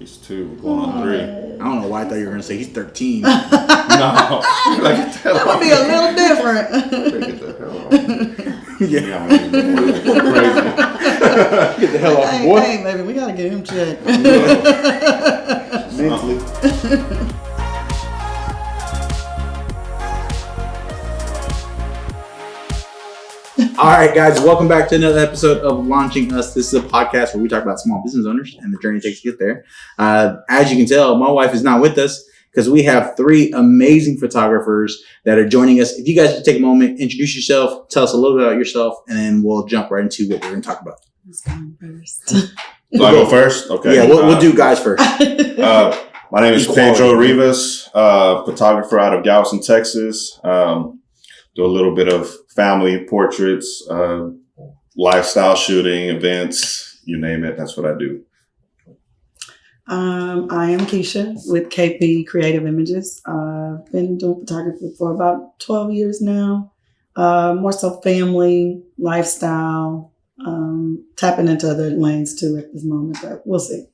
He's 2, going on 3. I don't know why I thought you were going to say he's 13. No. Like, get the hell That would be a little different. Get the hell off. Yeah. Crazy. Get the hell off, boy. Hey, baby, we got to get him checked. Mentally. All right, guys, welcome back to another episode of Launching Us. This is a podcast where we talk about small business owners and the journey it takes to get there. As you can tell, my wife is not with us because we have 3 amazing photographers that are joining us. If you guys could take a moment, introduce yourself, tell us a little bit about yourself, and then we'll jump right into what we're going to talk about. Who's going first? So I go first? Okay. Yeah, we'll do guys first. My name is Pedro Rivas, photographer out of Galveston, Texas. Do a little bit of family portraits, lifestyle shooting, events, you name it. That's what I do. I am Kisha with KP Creative Images. I've been doing photography for about 12 years now. More so family, lifestyle, tapping into other lanes too at this moment, but we'll see.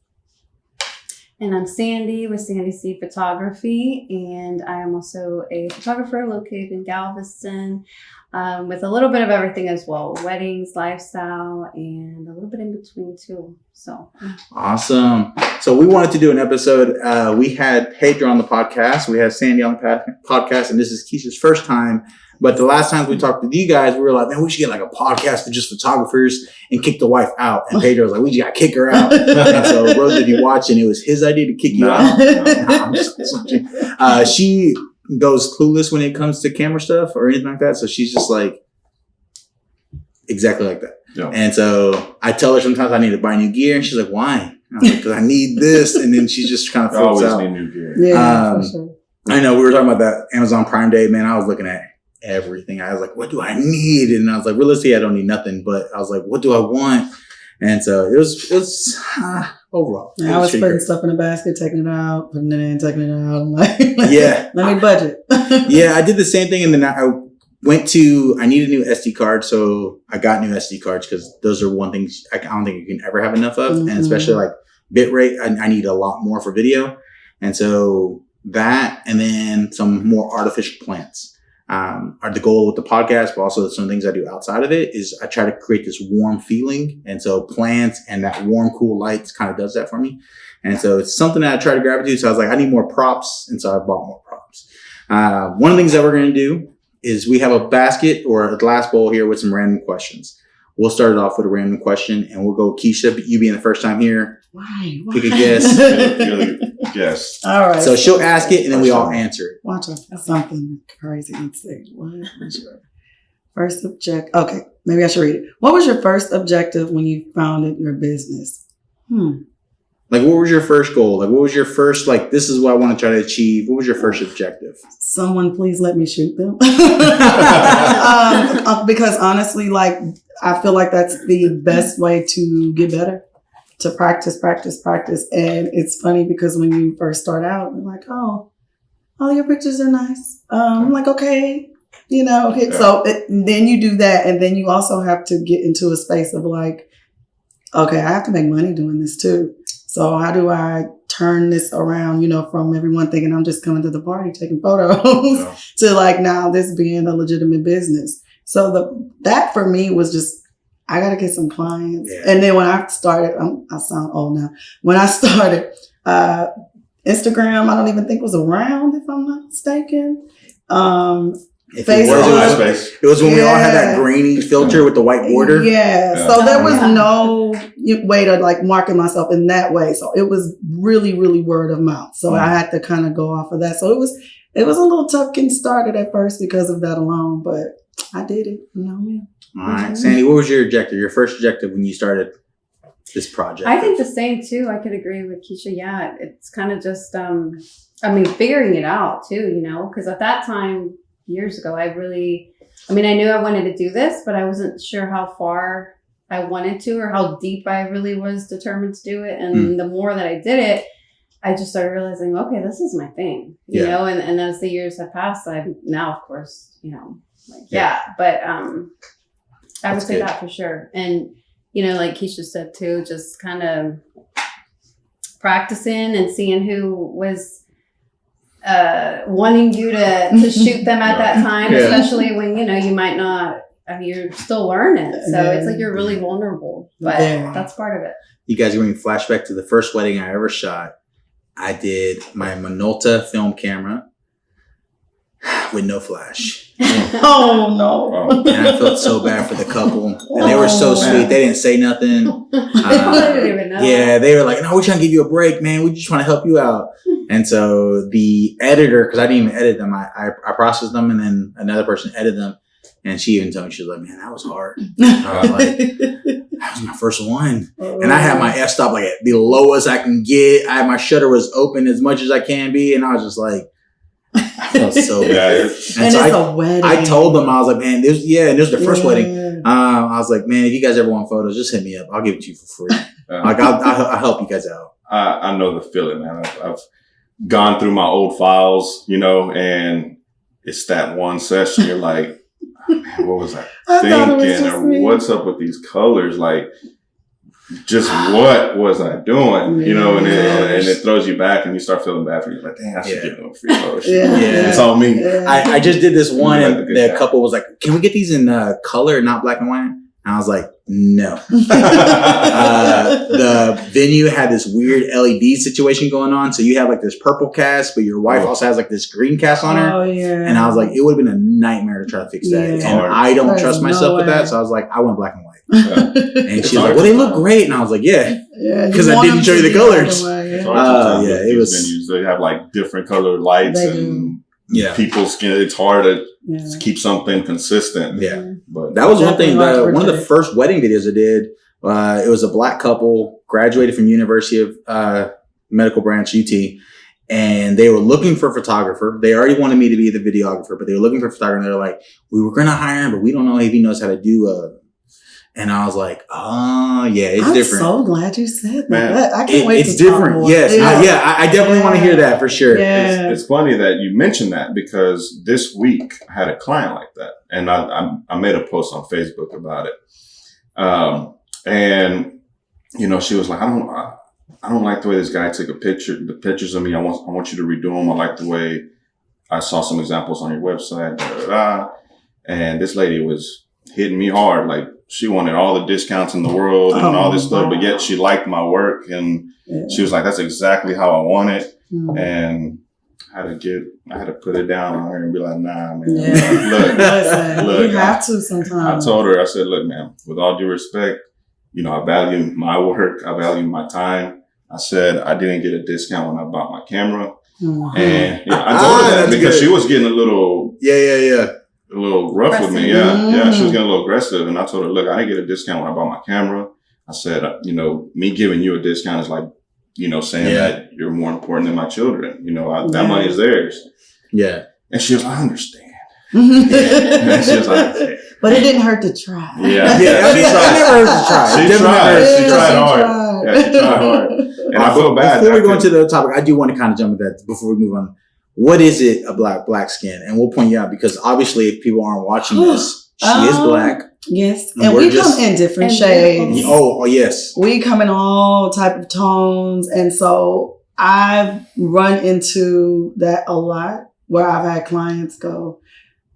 And I'm Sandy with Sandy C Photography, and I am also a photographer located in Galveston with a little bit of everything as well. Weddings, lifestyle, and a little bit in between too. So Awesome. So we wanted to do an episode. We had Pedro on the podcast. We had Sandy on the podcast, and this is Kisha's first time. But the last time we talked to you guys, we were like, man, we should get like a podcast for just photographers and kick the wife out. And Pedro was like, we just got to kick her out. And so Rose, if you're watching, it was his idea to kick you out. I'm just she goes clueless when it comes to camera stuff or anything like that. So she's just like, exactly like that. Yeah. And so I tell her sometimes I need to buy new gear. And she's like, why? I'm like, because I need this. And then she just kind of flips out. Always need new gear. Yeah, for sure. I know we were talking about that Amazon Prime Day, man. I was looking at everything. I was like, what do I need? And I was like, realistically, I don't need nothing, but I was like, what do I want? And so it was overall. Yeah, I was putting stuff in a basket, taking it out, putting it in, taking it out. I'm like, yeah, let me budget. Yeah, I did the same thing. And then I need a new SD card. So I got new SD cards because those are one thing I don't think you can ever have enough of. Mm-hmm. And especially like bitrate, I need a lot more for video. And so that, and then some more artificial plants. Are the goal with the podcast, but also some things I do outside of it is I try to create this warm feeling. And so plants and that warm, cool lights kind of does that for me. And so it's something that I try to gravitate. So I was like, I need more props. And so I bought more props. One of the things that we're going to do is we have a basket or a glass bowl here with some random questions. We'll start it off with a random question and we'll go Kisha, you being the first time here. Why? Pick a guess. Yes. All right. So she'll ask it and then we all answer it. Watch out. Something crazy. Let's see. What was your first objective? Okay. Maybe I should read it. What was your first objective when you founded your business? Like, what was your first goal? Like, what was your first, like, this is what I want to try to achieve. What was your first objective? Someone please let me shoot them. Because honestly, like, I feel like that's the best way to get better. To practice. And it's funny because when you first start out, you're like, oh, all your pictures are nice. I'm like, okay, okay. Yeah. So then you do that. And then you also have to get into a space of like, okay, I have to make money doing this too. So how do I turn this around, from everyone thinking I'm just coming to the party, taking photos to like now this being a legitimate business. So that for me was just, I got to get some clients. Yeah. And then when I started, I sound old now. When I started, Instagram, I don't even think was around, if I'm not mistaken. Facebook. It was when we all had that grainy filter with the white border. Yeah. So there was no way to like market myself in that way. So it was really, really word of mouth. So I had to kind of go off of that. So it was a little tough getting started at first because of that alone, but I did it. All right. Sandy, what was your objective, your first objective when you started this project? I think the same too. I could agree with Kisha. Yeah, it's kind of just, figuring it out too, because at that time, years ago, I knew I wanted to do this, but I wasn't sure how far I wanted to or how deep I really was determined to do it. And the more that I did it, I just started realizing, okay, this is my thing, you know, and as the years have passed, I've now, of course, but I would say that for sure. And, like Kisha said too, just kind of practicing and seeing who was wanting you to shoot them at that time, especially when, you might not, you're still learning. So it's like you're really vulnerable, but that's part of it. You guys are going to flashback to the first wedding I ever shot. I did my Minolta film camera with no flash. Oh, no. And I felt so bad for the couple. And they were so sweet. They didn't say nothing. I didn't even know. Yeah, they were like, no, we're trying to give you a break, man. We just trying to help you out. And so the editor, because I didn't even edit them, I processed them and then another person edited them. And she even told me, she was like, man, that was hard. I was like, that was my first one. And I had my f-stop like at the lowest I can get. My shutter was open as much as I can be. And I was just like, I felt so bad. And so it's a wedding. I told them, I was like, man, this was the first wedding. I was like, man, if you guys ever want photos, just hit me up. I'll give it to you for free. Like, I'll help you guys out. I know the feeling, man. I've gone through my old files, and it's that one session. You're like, man, what was I thinking? Or what's up with these colors? Like, just what was I doing? And it throws you back and you start feeling bad for you. Like, dang, I should give them a free photo shoot. It's all me. I just did this one and the couple was like, can we get these in color, not black and white? And I was like, no. The venue had this weird LED situation going on. So you have like this purple cast, but your wife also has like this green cast on her. Oh, yeah. And I was like, it would have been a nightmare to try to fix that. Yeah. And I don't trust myself with that. So I was like, I want black and white. And she's like, well, they look great. And I was like, because I didn't show you the colors. It was venues. They have like different colored lights and people's skin. It's hard to keep something consistent. But that was one thing. One of the first wedding videos I did, it was a black couple, graduated from University of Medical Branch, UT. And they were looking for a photographer. They already wanted me to be the videographer, but they were looking for a photographer. And they were like, we were going to hire him, but we don't know if he knows how to do and I was like, it's different. I'm so glad you said that. Man, I can't wait to It's different. talk more. Yes. I definitely want to hear that for sure. Yeah. It's funny that you mentioned that because this week I had a client like that. And I made a post on Facebook about it. And, she was like, I don't like the way this guy took the pictures of me. I want you to redo them. I like the way I saw some examples on your website. Blah, blah, blah. And this lady was hitting me hard. Like, she wanted all the discounts in the world and all this stuff, but yet she liked my work. And she was like, that's exactly how I want it. And I had to put it down on her and be like, nah, man. Look, you have to sometimes. I told her, I said, look, man, with all due respect, I value my work. I value my time. I said, I didn't get a discount when I bought my camera. And I told her that because she was getting a little, a little rough with me. She was getting a little aggressive. And I told her, look, I didn't get a discount when I bought my camera. I said, me giving you a discount is like, saying that you're more important than my children. That money is theirs. Yeah. And she was like, I understand. And she was like, okay. But it didn't hurt to try. She tried. She tried hard. Yeah, she tried hard. And I feel bad. Before we go into the topic, I do want to kind of jump at that before we move on. What is it, a black skin? And we'll point you out because obviously if people aren't watching this, she is black. Yes. And we come in different shades. Oh, yes. We come in all type of tones. And so I've run into that a lot where I've had clients go,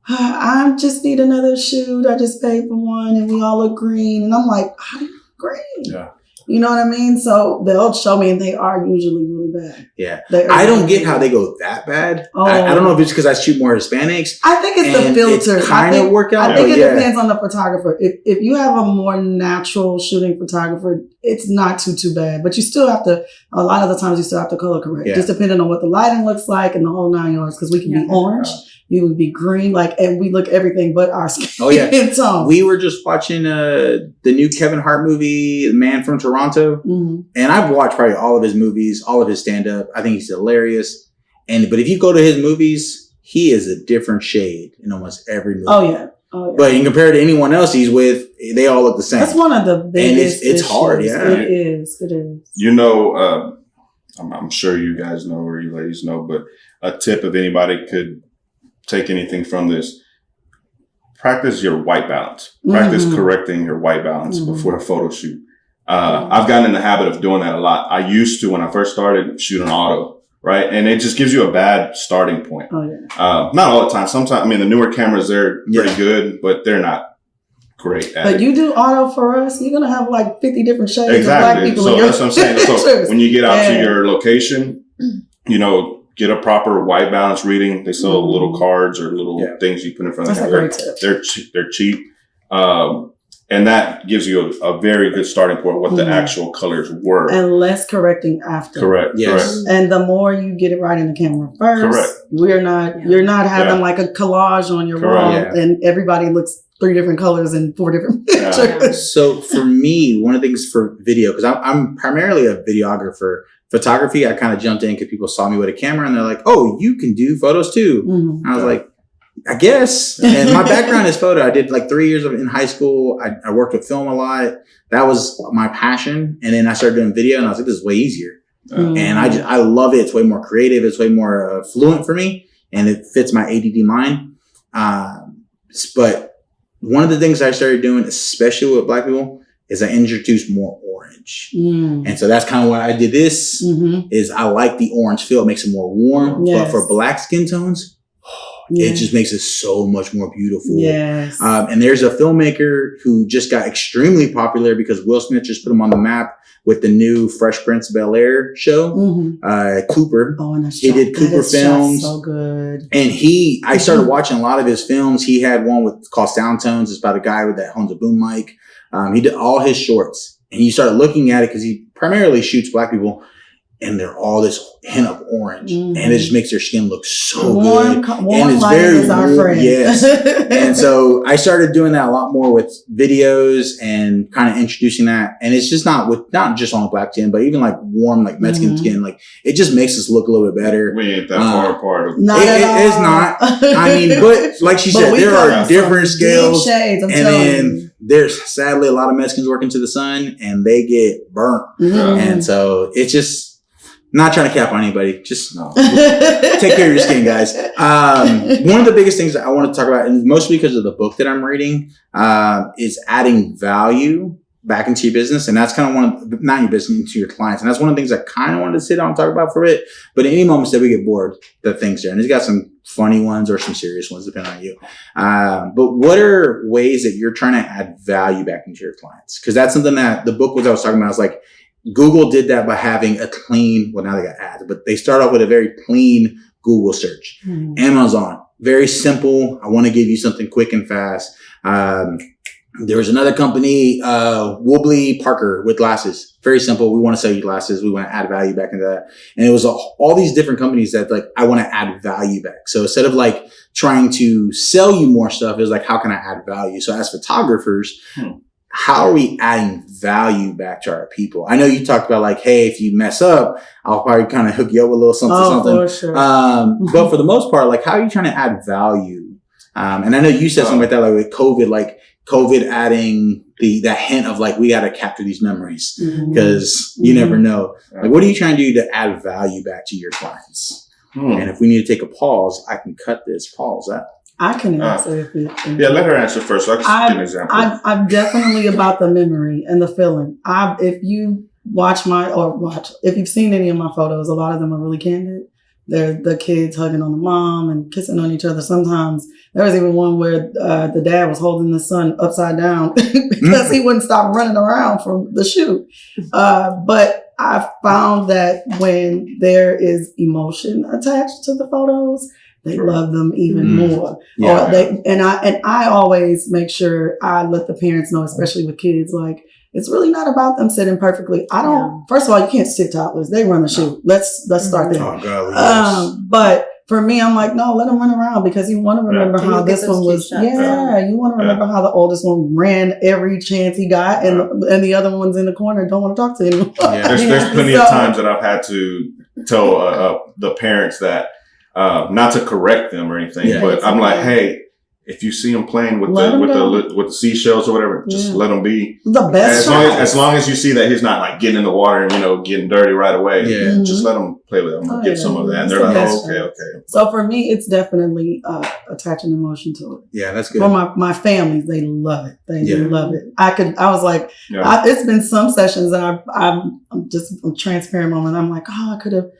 I just need another shoot. I just paid for one and we all look green. And I'm like, how do you look green? Yeah. You know what I mean? So they'll show me and they are usually really bad. Yeah. I don't get how they go that bad. I don't know if it's because I shoot more Hispanics. I think it's the filter. It's kind of work out. I think it depends on the photographer. If you have a more natural shooting photographer, it's not too bad. But you still have to, a lot of the times you still have to color correct. Just depending on what the lighting looks like and the whole 9 yards. Because we can be orange. You would be green, and we look everything but our skin. Oh yeah, tone. We were just watching the new Kevin Hart movie, The Man from Toronto, and I've watched probably all of his movies, all of his stand-up. I think he's hilarious. But if you go to his movies, he is a different shade in almost every movie. Oh yeah. But in compared to anyone else he's with, they all look the same. That's one of the biggest. And it's hard. Yeah, it is. It is. I'm sure you guys know or you ladies know, but a tip if anybody could take anything from this, practice your white balance. Practice correcting your white balance before a photo shoot. I've gotten in the habit of doing that a lot. I used to, when I first started, shoot an auto, right? And it just gives you a bad starting point. Oh, yeah. Not all the time. Sometimes, I mean, the newer cameras, they're pretty good, but they're not great at But it. you do auto for us, you're going to have like 50 different shades of black Exactly. people. So in your that's what I'm saying. So pictures. when you get out to your location, you know, get a proper white balance reading. They sell little cards or little things you put in front of the That's camera. a great tip. They're cheap. And that gives you a very good starting point of what the actual colors were. And less correcting after. Correct. Yes. Correct. And the more you get it right in the camera first, Correct. you're not having like a collage on your wall and everybody looks 3 different colors and 4 different pictures. So for me, one of the things for video, because I'm primarily a videographer. Photography, I kind of jumped in because people saw me with a camera and they're like, "Oh, you can do photos too." Mm-hmm. I was like, I guess. And my background is photo. I did like 3 years in high school. I worked with film a lot. That was my passion. And then I started doing video and I was like, this is way easier. And I love it. It's way more creative. It's way more fluent for me. And it fits my ADD mind. But one of the things I started doing, especially with black people, is I introduced more orange. And so that's kind of why I did this, is I like the orange feel. It makes it more warm. Yes. But for black skin tones, it just makes it so much more beautiful. Yes. And there's a filmmaker who just got extremely popular because Will Smith just put him on the map with the new Fresh Prince of Bel-Air show. Cooper. Oh, and he did Cooper films. So good. And I started watching a lot of his films. He had one called Sound Tones. It's about a guy that owns a boom mic. He did all his shorts. And you start looking at it because he primarily shoots black people. And they're all this hint of orange. And it just makes their skin look so good. Warm and it's light very is our friend. Yes. And so I started doing that a lot more with videos and kind of introducing that. And it's just not just on the black skin, but even like warm, like Mexican skin. Like it just makes us look a little bit better. We ain't that far apart. It's not. I mean, but like she said, there are different scales. Shades, and then there's sadly a lot of Mexicans working to the sun and they get burnt. And so it's just, not trying to cap on anybody. Just take care of your skin, guys. One of the biggest things that I want to talk about, and mostly because of the book that I'm reading, is adding value back into your business. And that's kind of not your business, into your clients. And that's one of the things I kind of wanted to sit down and talk about for a bit. But at any moments that we get bored, the things there. And he's got some funny ones or some serious ones, depending on you. But what are ways that you're trying to add value back into your clients? Because that's something that the book I was talking about. I was like, Google did that by having a clean, well, now they got ads, but they start off with a very clean Google search. Amazon, very simple. I want to give you something quick and fast. There was another company, Wobbly Parker with glasses. Very simple. We want to sell you glasses. We want to add value back into that. And it was all these different companies that like, I want to add value back. So instead of like trying to sell you more stuff, it was like, how can I add value? So as photographers, how are we adding value back to our people? I know you talked about like, hey, if you mess up, I'll probably kind of hook you up with a little something. For sure. But for the most part, like, how are you trying to add value? And I know you said something like that, like with COVID adding that hint of like, we got to capture these memories because you never know. Like, what are you trying to do to add value back to your clients? And if we need to take a pause, I can cut this pause out. I can answer let her answer first. So I can give an example. I'm definitely about the memory and the feeling. If you if you've seen any of my photos, a lot of them are really candid. They're the kids hugging on the mom and kissing on each other. Sometimes there was even one where the dad was holding the son upside down because he wouldn't stop running around from the shoot. But I found that when there is emotion attached to the photos, they love them even more. I always make sure I let the parents know, especially with kids, like, it's really not about them sitting perfectly. First of all, you can't sit toddlers. They run the shoot. Let's start there. Oh, God, yes. But for me, I'm like, no, let them run around because you want to remember how this one was. You want to remember how the oldest one ran every chance he got and the other one's in the corner don't want to talk to anyone. There's plenty of times that I've had to tell the parents that, not to correct them or anything, but I'm like, hey, if you see them playing with Let 'em go. with the seashells or whatever, just let them be. The best. As long as you see that he's not like getting in the water and getting dirty right away, just let him play with them. Get some of that, and they're like, okay. So for me, it's definitely attaching emotion to it. Yeah, that's good. For my family, they love it. They love it. I was like, Yeah. it's been some sessions that I'm just a transparent moment. I'm like, I could have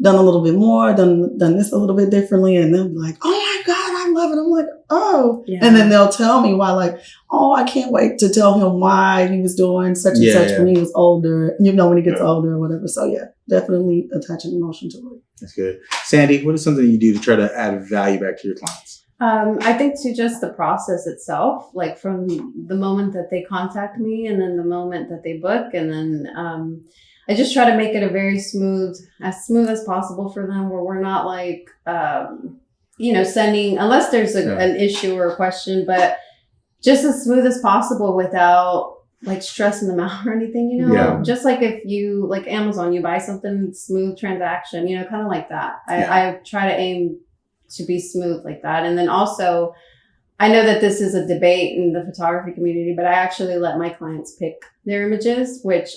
done a little bit more, done this a little bit differently, and they'll be like, oh my God, I love it. I'm like, oh, and then they'll tell me why, like, oh, I can't wait to tell him why he was doing such and such when he was older, when he gets older or whatever. So definitely attaching emotion to it. That's good. Sandy, what is something you do to try to add value back to your clients? I think to just the process itself, like from the moment that they contact me and then the moment that they book, and then I just try to make it as smooth as possible for them, where we're not like, sending, unless there's an issue or a question, but just as smooth as possible without like stressing them out or anything, just like if you, like Amazon, you buy something, smooth transaction, kind of like that. I try to aim to be smooth like that. And then also, I know that this is a debate in the photography community, but I actually let my clients pick their images, which,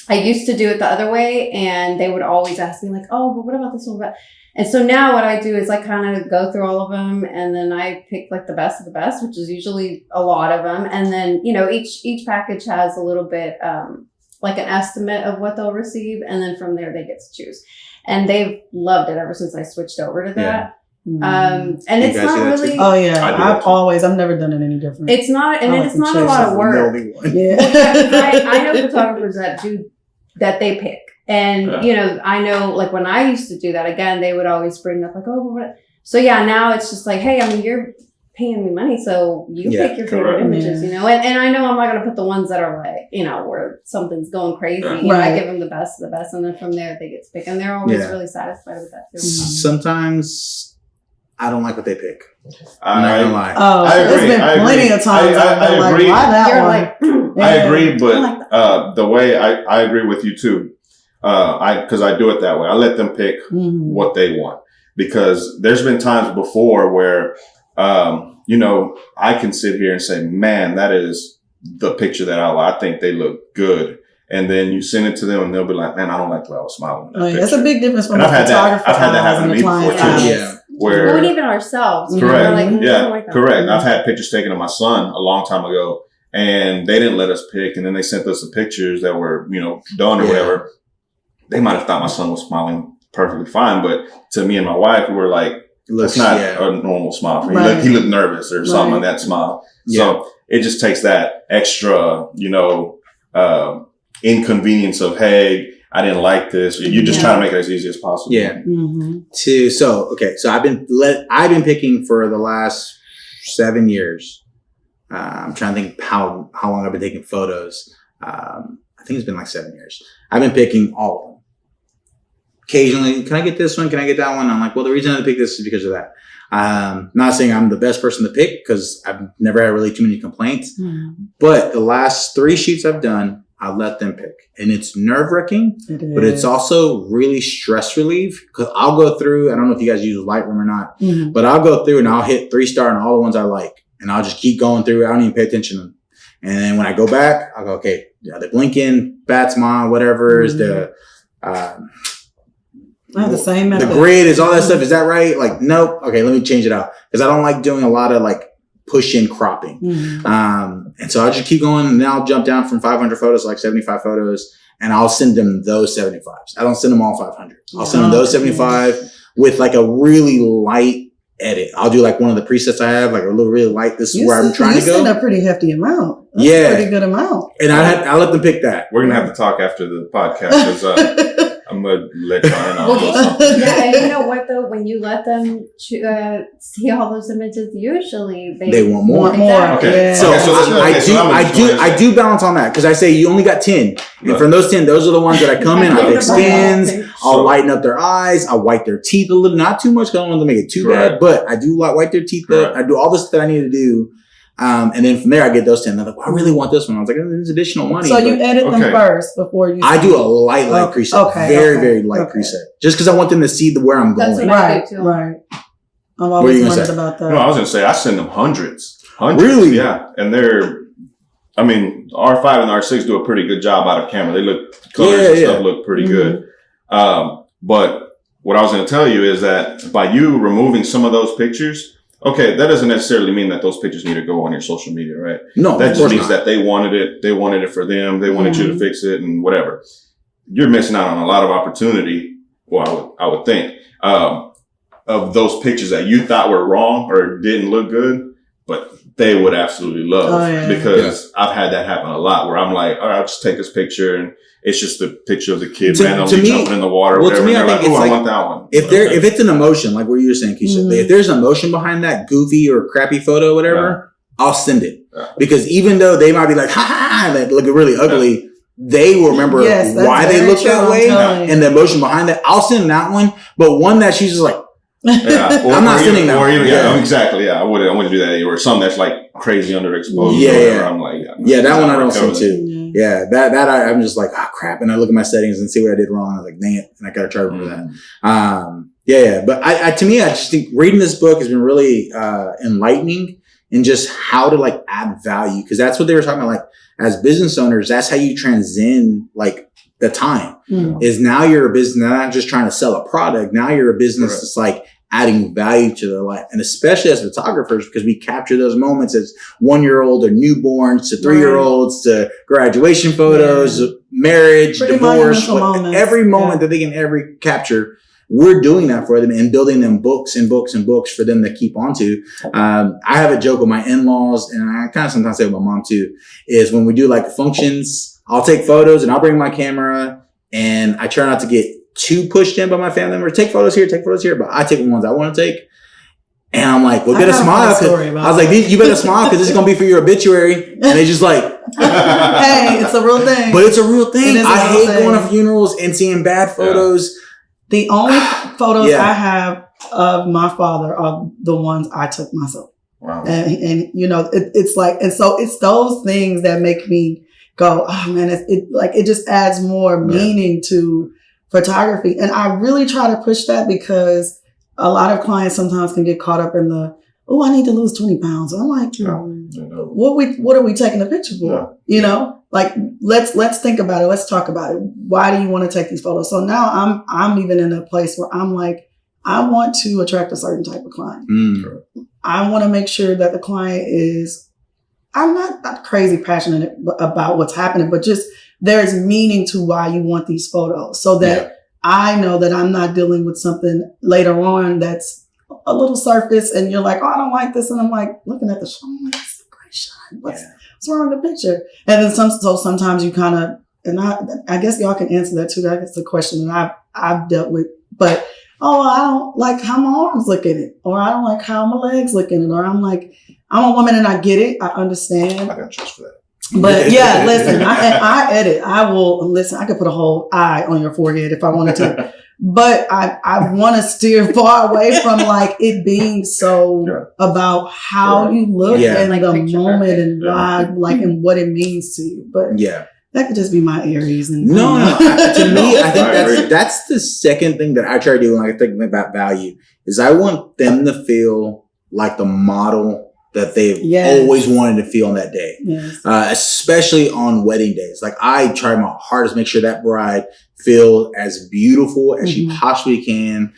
I used to do it the other way, and they would always ask me like, oh, but what about this one? And so now what I do is I kind of go through all of them, and then I pick like the best of the best, which is usually a lot of them. And then, each package has a little bit, like an estimate of what they'll receive. And then from there they get to choose, and they've loved it ever since I switched over to that. And it's not really. Oh yeah, I've never done it any different. It's not, and it's not a lot of work. Yeah, I know photographers that they pick, and I know like when I used to do that, again, they would always bring up like, oh, what? So now it's just like, hey, you're paying me money, so you pick your favorite images, and I know I'm not going to put the ones that are like, where something's going crazy. I give them the best of the best, and then from there they get to pick, and they're always really satisfied with that too. Sometimes I don't like what they pick. I'm not gonna lie. Oh, there's been plenty of times I agree. Like, why that one? I agree, but the way I agree with you too. Because I do it that way. I let them pick what they want, because there's been times before where, I can sit here and say, man, that is the picture that I think they look good. And then you send it to them, and they'll be like, man, I don't like the way I was smiling. That's a big difference from I've had that happen to me before too. Yeah. Where, and even ourselves. Correct. Like correct. I've had pictures taken of my son a long time ago, and they didn't let us pick. And then they sent us the pictures that were, done or whatever. They might have thought my son was smiling perfectly fine, but to me and my wife, we were like, it's not a normal smile for him. He looked nervous or something on that smile. Yeah. So it just takes that extra, inconvenience of, hey, I didn't like this. You're just trying to make it as easy as possible. Yeah. So I've been picking for the last 7 years. I'm trying to think how long I've been taking photos. I think it's been like 7 years. I've been picking all of them. Occasionally, can I get this one? Can I get that one? I'm like, well, the reason I pick this is because of that. Not saying I'm the best person to pick, because I've never had really too many complaints. But the last 3 shoots I've done, I let them pick. And it's nerve-wracking, but it's also really stress relief, because I'll go through, I don't know if you guys use Lightroom or not, but I'll go through and I'll hit 3-star on all the ones I like. And I'll just keep going through. I don't even pay attention to them. And then when I go back, I'll go, okay, they're blinking, bat smile, whatever is the... I have the same method. The grid is all that stuff. Is that right? Like, nope. Okay, let me change it out, because I don't like doing a lot of like push-in cropping. And so I'll just keep going, and then I'll jump down from 500 photos to like 75 photos, and I'll send them those 75s. I don't send them all 500. I'll send them those 75 with like a really light edit. I'll do like one of the presets I have, like a little really light. This is where I'm trying to go. You send a pretty hefty amount. That's a pretty good amount. And I let them pick that. We're gonna have to talk after the podcast, because I'm gonna let y'all in on something. And you know what though? When you let them see all those images, usually they want more. Exactly. Okay. So I do balance on that, because I say you only got 10, and from those 10, those are the ones that I come in. I pick skins. I'll lighten up their eyes. I'll wipe their teeth a little, not too much, because I don't want them to make it too bad. But I do wipe their teeth up. I do all this that I need to do. And then from there, I get those 10. They're like, well, I really want this one. I was like, there's additional money. So you edit them first before you... I do a light preset. Very light preset. Just because I want them to see where I'm going. That's what I do too. Right. I've What are always you gonna wondered say? about that. No, I was gonna say I send them hundreds. Really? Yeah, and they're. I mean, R5 and R6 do a pretty good job out of camera. They look colors and stuff look pretty good. But what I was going to tell you is that by you removing some of those pictures, okay, that doesn't necessarily mean that those pictures need to go on your social media, right? No, that just means that they wanted it. They wanted it for them. They wanted you to fix it and whatever. You're missing out on a lot of opportunity. Well, I would think of those pictures that you thought were wrong or didn't look good, but they would absolutely love because I've had that happen a lot where I'm like, all right, I'll just take this picture and it's just a picture of the kid randomly jumping in the water. Well, to me, I think it's I want that one. If it's an emotion, like what you were saying, Kisha, if there's an emotion behind that goofy or crappy photo, or whatever, I'll send it because even though they might be like, ha, that look really ugly. They will remember why they look that way and the emotion behind that. I'll send that one, but one that she's just like, I'm not sending that. Or even, exactly. Yeah, I wouldn't do that. Or something that's like crazy underexposed. I'm like, that one I don't send too. Yeah, that I'm just like, oh crap, and I look at my settings and see what I did wrong. I was like, dang it, and I gotta try to remember that. But I to me, I just think reading this book has been really enlightening in just how to like add value because that's what they were talking about. Like as business owners, that's how you transcend like the time. Is now you're a business, not just trying to sell a product. Now you're a business that's like adding value to their life. And especially as photographers, because we capture those moments as 1-year-old or newborns to 3-year-olds to graduation photos, marriage, divorce, every moment that they can ever capture. We're doing that for them and building them books and books and books for them to keep onto. I have a joke with my in-laws and I kind of sometimes say with my mom too, is when we do like functions, I'll take photos and I'll bring my camera and I try not to get too pushed in by my family members. Take photos here, but I take the ones I want to take. And I'm like, well, better smile. I was like, you better smile because this is going to be for your obituary. And they just like, hey, it's a real thing. But it's a real thing. I hate going to funerals and seeing bad photos. The only photos I have of my father are the ones I took myself. Wow. And you know, it's like, and so it's those things that make me go, oh man, it just adds more meaning to photography. And I really try to push that because a lot of clients sometimes can get caught up in the, oh, I need to lose 20 pounds. And I'm like, what are we taking a picture for? You know, like let's think about it. Let's talk about it. Why do you want to take these photos? So now I'm even in a place where I'm like, I want to attract a certain type of client. I want to make sure that the client is, I'm not crazy passionate about what's happening, but just there's meaning to why you want these photos so that I know that I'm not dealing with something later on that's a little surface and you're like, oh, I don't like this. And I'm like, looking at the shot, I'm like, that's a great shot. What's wrong with the picture? And then sometimes you kind of, and I guess y'all can answer that too. That's the question that I've dealt with, but I don't like how my arms look in it, or I don't like how my legs look in it, or I'm like, I'm a woman and I get it. I understand. I got trust for that. But yeah, listen, I edit. I will listen. I could put a whole eye on your forehead if I wanted to, but I want to steer far away from like it being so about how you look and like the moment and why, like, and what it means to you. But that could just be my Aries. And to me, I think that's the second thing that I try to do when I think about value is I want them to feel like the model that they've always wanted to feel on that day, especially on wedding days. Like I try my hardest to make sure that bride feel as beautiful as she possibly can.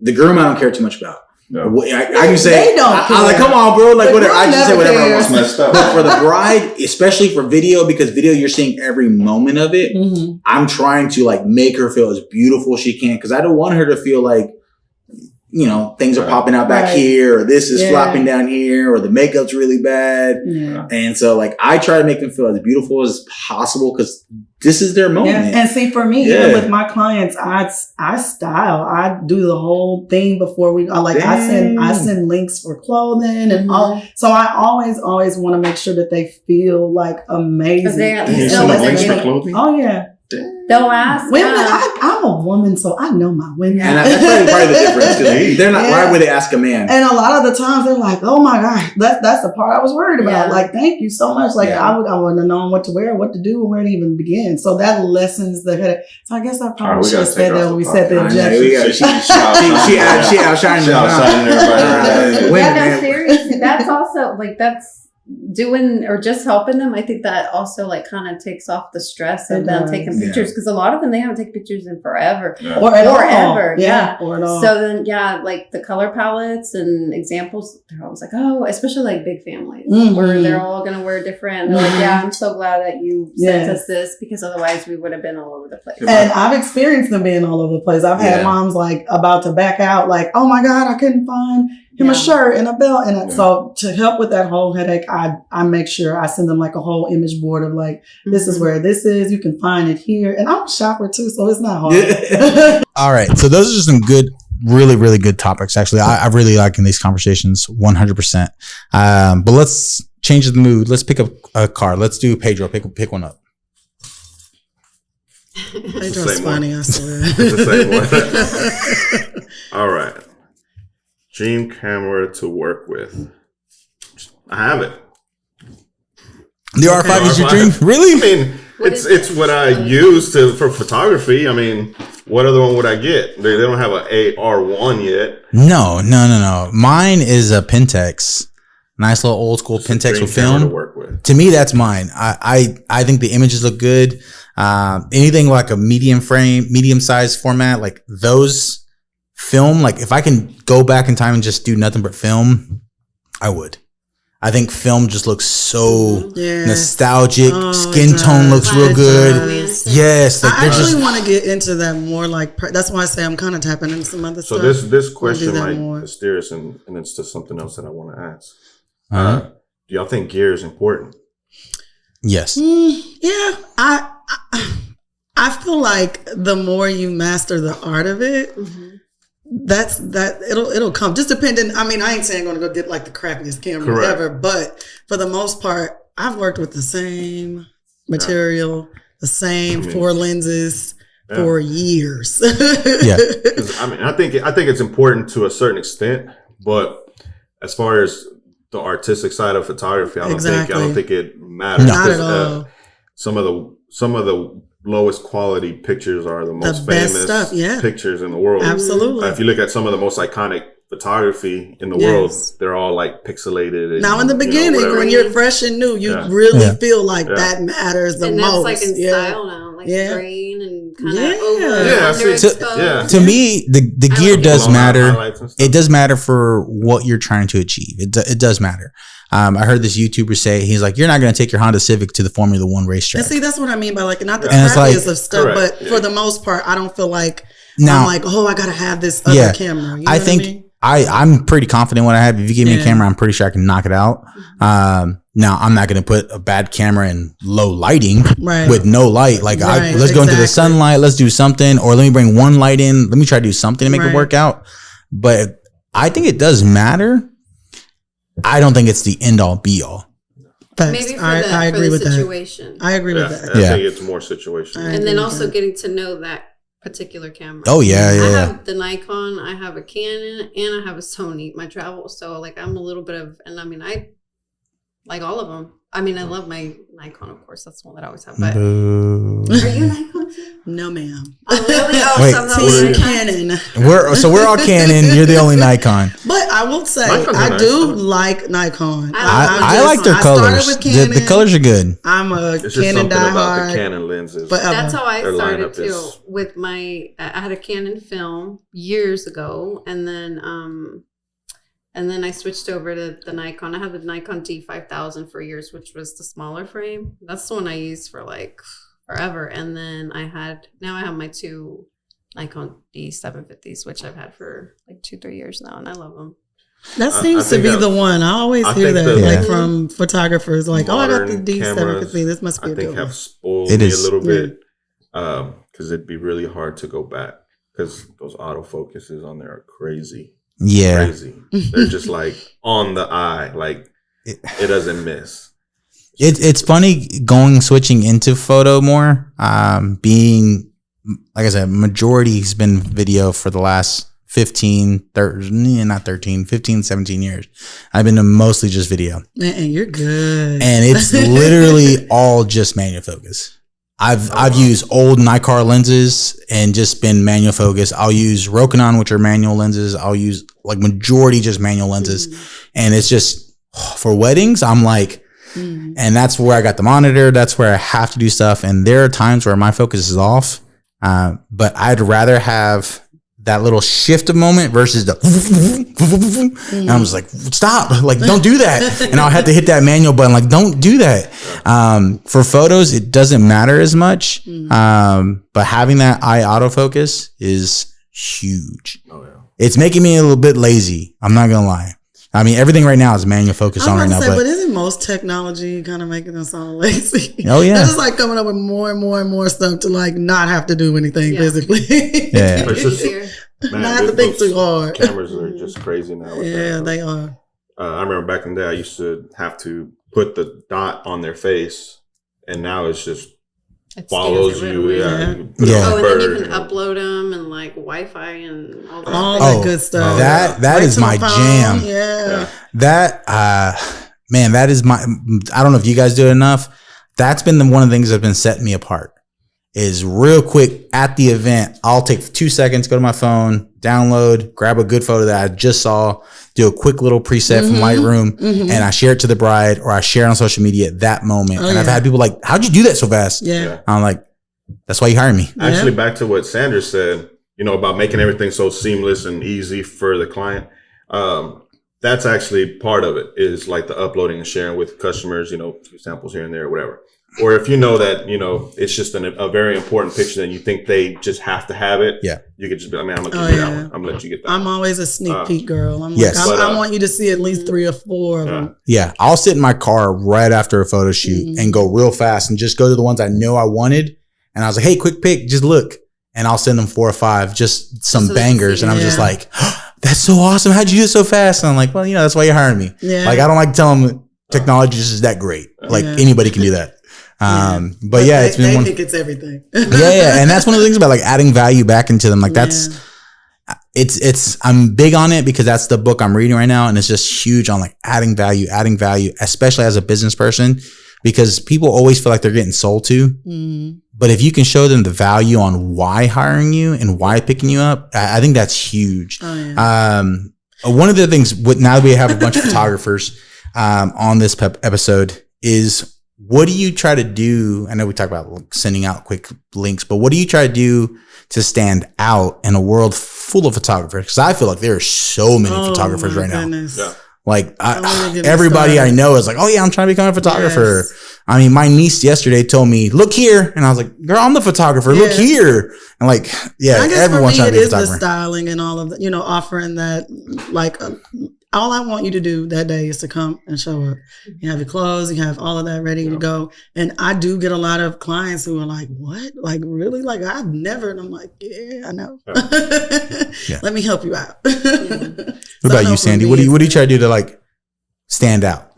The groom, I don't care too much about. No. I can say, I'm like, come on, bro. Like, whatever. I just say whatever I want. But for the bride, especially for video, because video, you're seeing every moment of it. I'm trying to like make her feel as beautiful as she can. Cause I don't want her to feel like, you know, things are popping out back here, or this is flopping down here, or the makeup's really bad. And so like, I try to make them feel as beautiful as possible because this is their moment. And see, for me, even with my clients, I style. I do the whole thing before we, I send links for clothing and all. So I always want to make sure that they feel like amazing. You send links for clothing? Oh yeah. They'll ask. I'm a woman. woman, so I know my women. And that's probably part of the difference. 'Cause they're not. Yeah. Why would they ask a man? And a lot of the times they're like, "Oh my God, that's the part I was worried about." Yeah. Like, thank you so much. Like, Yeah. I wouldn't have known what to wear, what to do, and where to even begin. So that lessens the headache. So I guess I probably we should have gotta take said her that off when we the set the podcast. objection. She outshined everybody. Women, Yeah, no, man. seriously, that's also like that's doing or just helping them. I think that also like kind of takes off the stress of It them does. taking pictures because a lot of them they haven't taken pictures in forever. Yeah. Or at all. Forever, yeah. Or at all. So then, yeah, like the color palettes and examples, they're always like, oh, especially like big families where they're all going to wear different. They're like, yeah, I'm so glad that you sent us this because otherwise we would have been all over the place. And I've experienced them being all over the place. I've had moms like about to back out, like, "Oh my God, I couldn't find him a shirt and a belt." And so to help with that whole headache, I make sure I send them like a whole image board of like, this is where this is. You can find it here. And I'm a shopper too, so it's not hard. All right. So those are just some good, really, really good topics. Actually, I really like in these conversations 100%. But let's change the mood. Let's pick up a card. Let's do Pedro. Pick one up. Pedro's funny, I swear. It's the same one. All right. Dream camera to work with. I have it. The R5 is your dream? I Really? mean, it's what I use for photography. I mean, what other one would I get? They don't have a AR1 yet. No. Mine is a Pentax. Nice little old school Pentax with film. To work with. To me, that's mine. I think the images look good. Anything like a medium size format, like those film, like if I can go back in time and just do nothing but film, I would. I think film just looks so nostalgic. Skin tone looks real good. Yes. Like I actually want to get into that more. Like that's why I say I'm kind of tapping into some other stuff. So this question might be mysterious and it's just something else that I want to ask. Do y'all think gear is important? Yes. Yeah. I feel like the more you master the art of it, it'll come. Just depending. I mean, I ain't saying I'm going to go get like the crappiest camera ever, but for the most part, I've worked with the same material, the same 4 lenses for years. Yeah. I mean, I think it's important to a certain extent, but as far as the artistic side of photography, I don't think it matters. Not at all. Some of the lowest quality pictures are the most famous stuff, pictures in the world. Absolutely. If you look at some of the most iconic photography in the world, they're all like pixelated. And, now, in the beginning, when you're fresh and new, you really feel like that matters the most. And that's like in style now, like green and kind of over. To me, the gear does matter. It does matter for what you're trying to achieve. It does matter. I heard this YouTuber say, he's like, you're not going to take your Honda Civic to the Formula One racetrack. And see, that's what I mean by like, not the crappiest of stuff, but for the most part, I don't feel like I'm like, oh, I got to have this other camera. You know I think I'm pretty confident what I have. If you give me a camera, I'm pretty sure I can knock it out. Now, I'm not going to put a bad camera in low lighting with no light. Like, let's go into the sunlight. Let's do something. Or let me bring one light in. Let me try to do something to make it work out. But I think it does matter. I don't think it's the end all be all. Maybe I agree with situation. I agree with that. I think it's more situational. And then also getting to know that particular camera. Oh yeah. I have the Nikon, I have a Canon, and I have a Sony. My travel, so like I'm a little bit of, and I mean I like all of them. I mean I love my Nikon, of course. That's the one that I always have. But are you Nikon too? No, ma'am. Oh, really? Oh, Canon. We're all Canon. You're the only Nikon. But I will say, I do like Nikon. I like their colors. The colors are good. I'm a it's Canon diehard. About the Canon lenses. That's how I started too. With my, I had a Canon film years ago, and then I switched over to the Nikon. I had the Nikon D5000 for years, which was the smaller frame. That's the one I used for like forever. And then I have my 2 Nikon D750s, which I've had for like 2-3 years now, and I love them. That seems to be the one. I always hear that, like from photographers, like, "Oh, I got the D750. This must be a good one." I think have spoiled me a little bit because it'd be really hard to go back because those autofocuses on there are crazy. Yeah, crazy. They're just like on the eye, like it doesn't miss. It's funny switching into photo more, being like I said, majority's been video for the last 15, 17 years. I've been to mostly just video. And you're good. And it's literally all just manual focus. I've used old Nikkor lenses and just been manual focus. I'll use Rokinon, which are manual lenses. I'll use like majority just manual lenses. And it's just for weddings, I'm like, and that's where I got the monitor. That's where I have to do stuff. And there are times where my focus is off. But I'd rather have that little shift of moment versus the and I'm just like, stop, like don't do that. And I'll have to hit that manual button, like don't do that. For photos, it doesn't matter as much. But having that eye autofocus is huge. It's making me a little bit lazy. I'm not gonna lie. I mean, everything right now is manual focus on right now. But isn't most technology kind of making us sound lazy? Oh yeah, they're just like coming up with more and more and more stuff to like not have to do anything physically. Yeah, it's just, man, not have to think too hard. Cameras are just crazy now. Yeah, they are. I remember back in the day, I used to have to put the dot on their face, and now it's just follows you. Oh, and then you can upload them and like Wi-Fi and all that good stuff. That is my jam. Yeah. That man, that is my. I don't know if you guys do it enough. That's been one of the things that's been setting me apart. Is real quick at the event, I'll take 2 seconds, go to my phone, download, grab a good photo that I just saw, do a quick little preset from Lightroom, and I share it to the bride or I share it on social media at that moment. And I've had people like, how'd you do that so fast? Yeah. I'm like, that's why you hired me. Actually, back to what Sandra said, about making everything so seamless and easy for the client. That's actually part of it, is like the uploading and sharing with customers, samples here and there or whatever. Or if you know that, it's just a very important picture and you think they just have to have it. Yeah. You could just be, I'm going to give you that one. I'm going to let you get that I'm always a sneak peek girl. I'm yes. like, I want you to see at least 3 or 4 of them. Yeah. I'll sit in my car right after a photo shoot and go real fast and just go to the ones I know I wanted. And I was like, hey, quick pick, just look. And I'll send them 4 or 5, just some bangers. And I'm just like, oh, that's so awesome. How'd you do it so fast? And I'm like, well, that's why you're hiring me. Yeah. Like, I don't like telling them technology is that great. Like anybody can do that. But it's been they think it's everything. yeah. And that's one of the things about like adding value back into them. Like that's, I'm big on it because that's the book I'm reading right now. And it's just huge on like adding value, especially as a business person, because people always feel like they're getting sold to. But if you can show them the value on why hiring you and why picking you up, I think that's huge. One of the things now that we have a bunch of photographers, on this episode is, what do you try to do? I know we talk about sending out quick links, but what do you try to do to stand out in a world full of photographers? Because I feel like there are so many photographers right now. Yeah. Like everybody I know is like, oh yeah, I'm trying to become a photographer. Yes. I mean, my niece yesterday told me, look here. And I was like, girl, I'm the photographer. Look here. And like, everyone's trying to be a photographer. It is the styling and all of that, offering that, like, all I want you to do that day is to come and show up. You have your clothes, you have all of that ready to go. And I do get a lot of clients who are like, what? Like, really? Like, I've never. And I'm like, yeah, I know. Let me help you out. What about you, Sandy? What do you try to do to like stand out?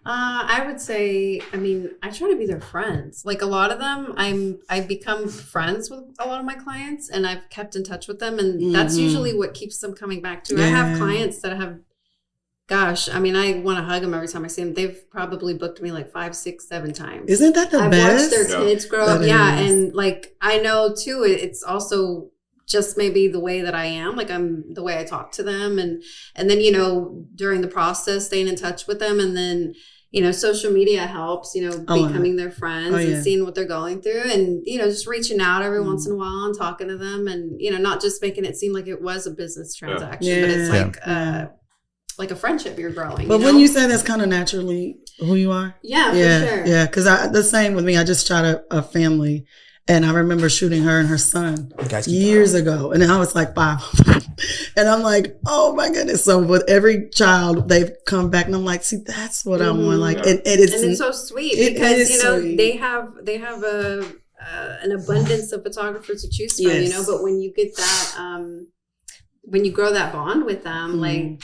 I would say, I try to be their friends. Like a lot of them, I've become friends with a lot of my clients and I've kept in touch with them. And that's usually what keeps them coming back to. I have clients that have, I want to hug them every time I see them. They've probably booked me like 5, 6, 7 times. Isn't that the best? I've watched their kids grow up. Yeah. And like, I know too, it's also just maybe the way that I am, like I'm the way I talk to them. And then, during the process, staying in touch with them. And then, social media helps, becoming their friends and seeing what they're going through and, just reaching out every once in a while and talking to them and, not just making it seem like it was a business transaction, but it's like a friendship you're growing. But when you say that's kind of naturally who you are. Yeah, for sure. Yeah. Cause the same with me. I just shot a family and I remember shooting her and her son years ago. And I was like 5. And I'm like, oh my goodness. So with every child, they've come back and I'm like, see, that's what I want. Like, and it's so sweet because, they have an abundance of photographers to choose from, but when you get that, when you grow that bond with them, like,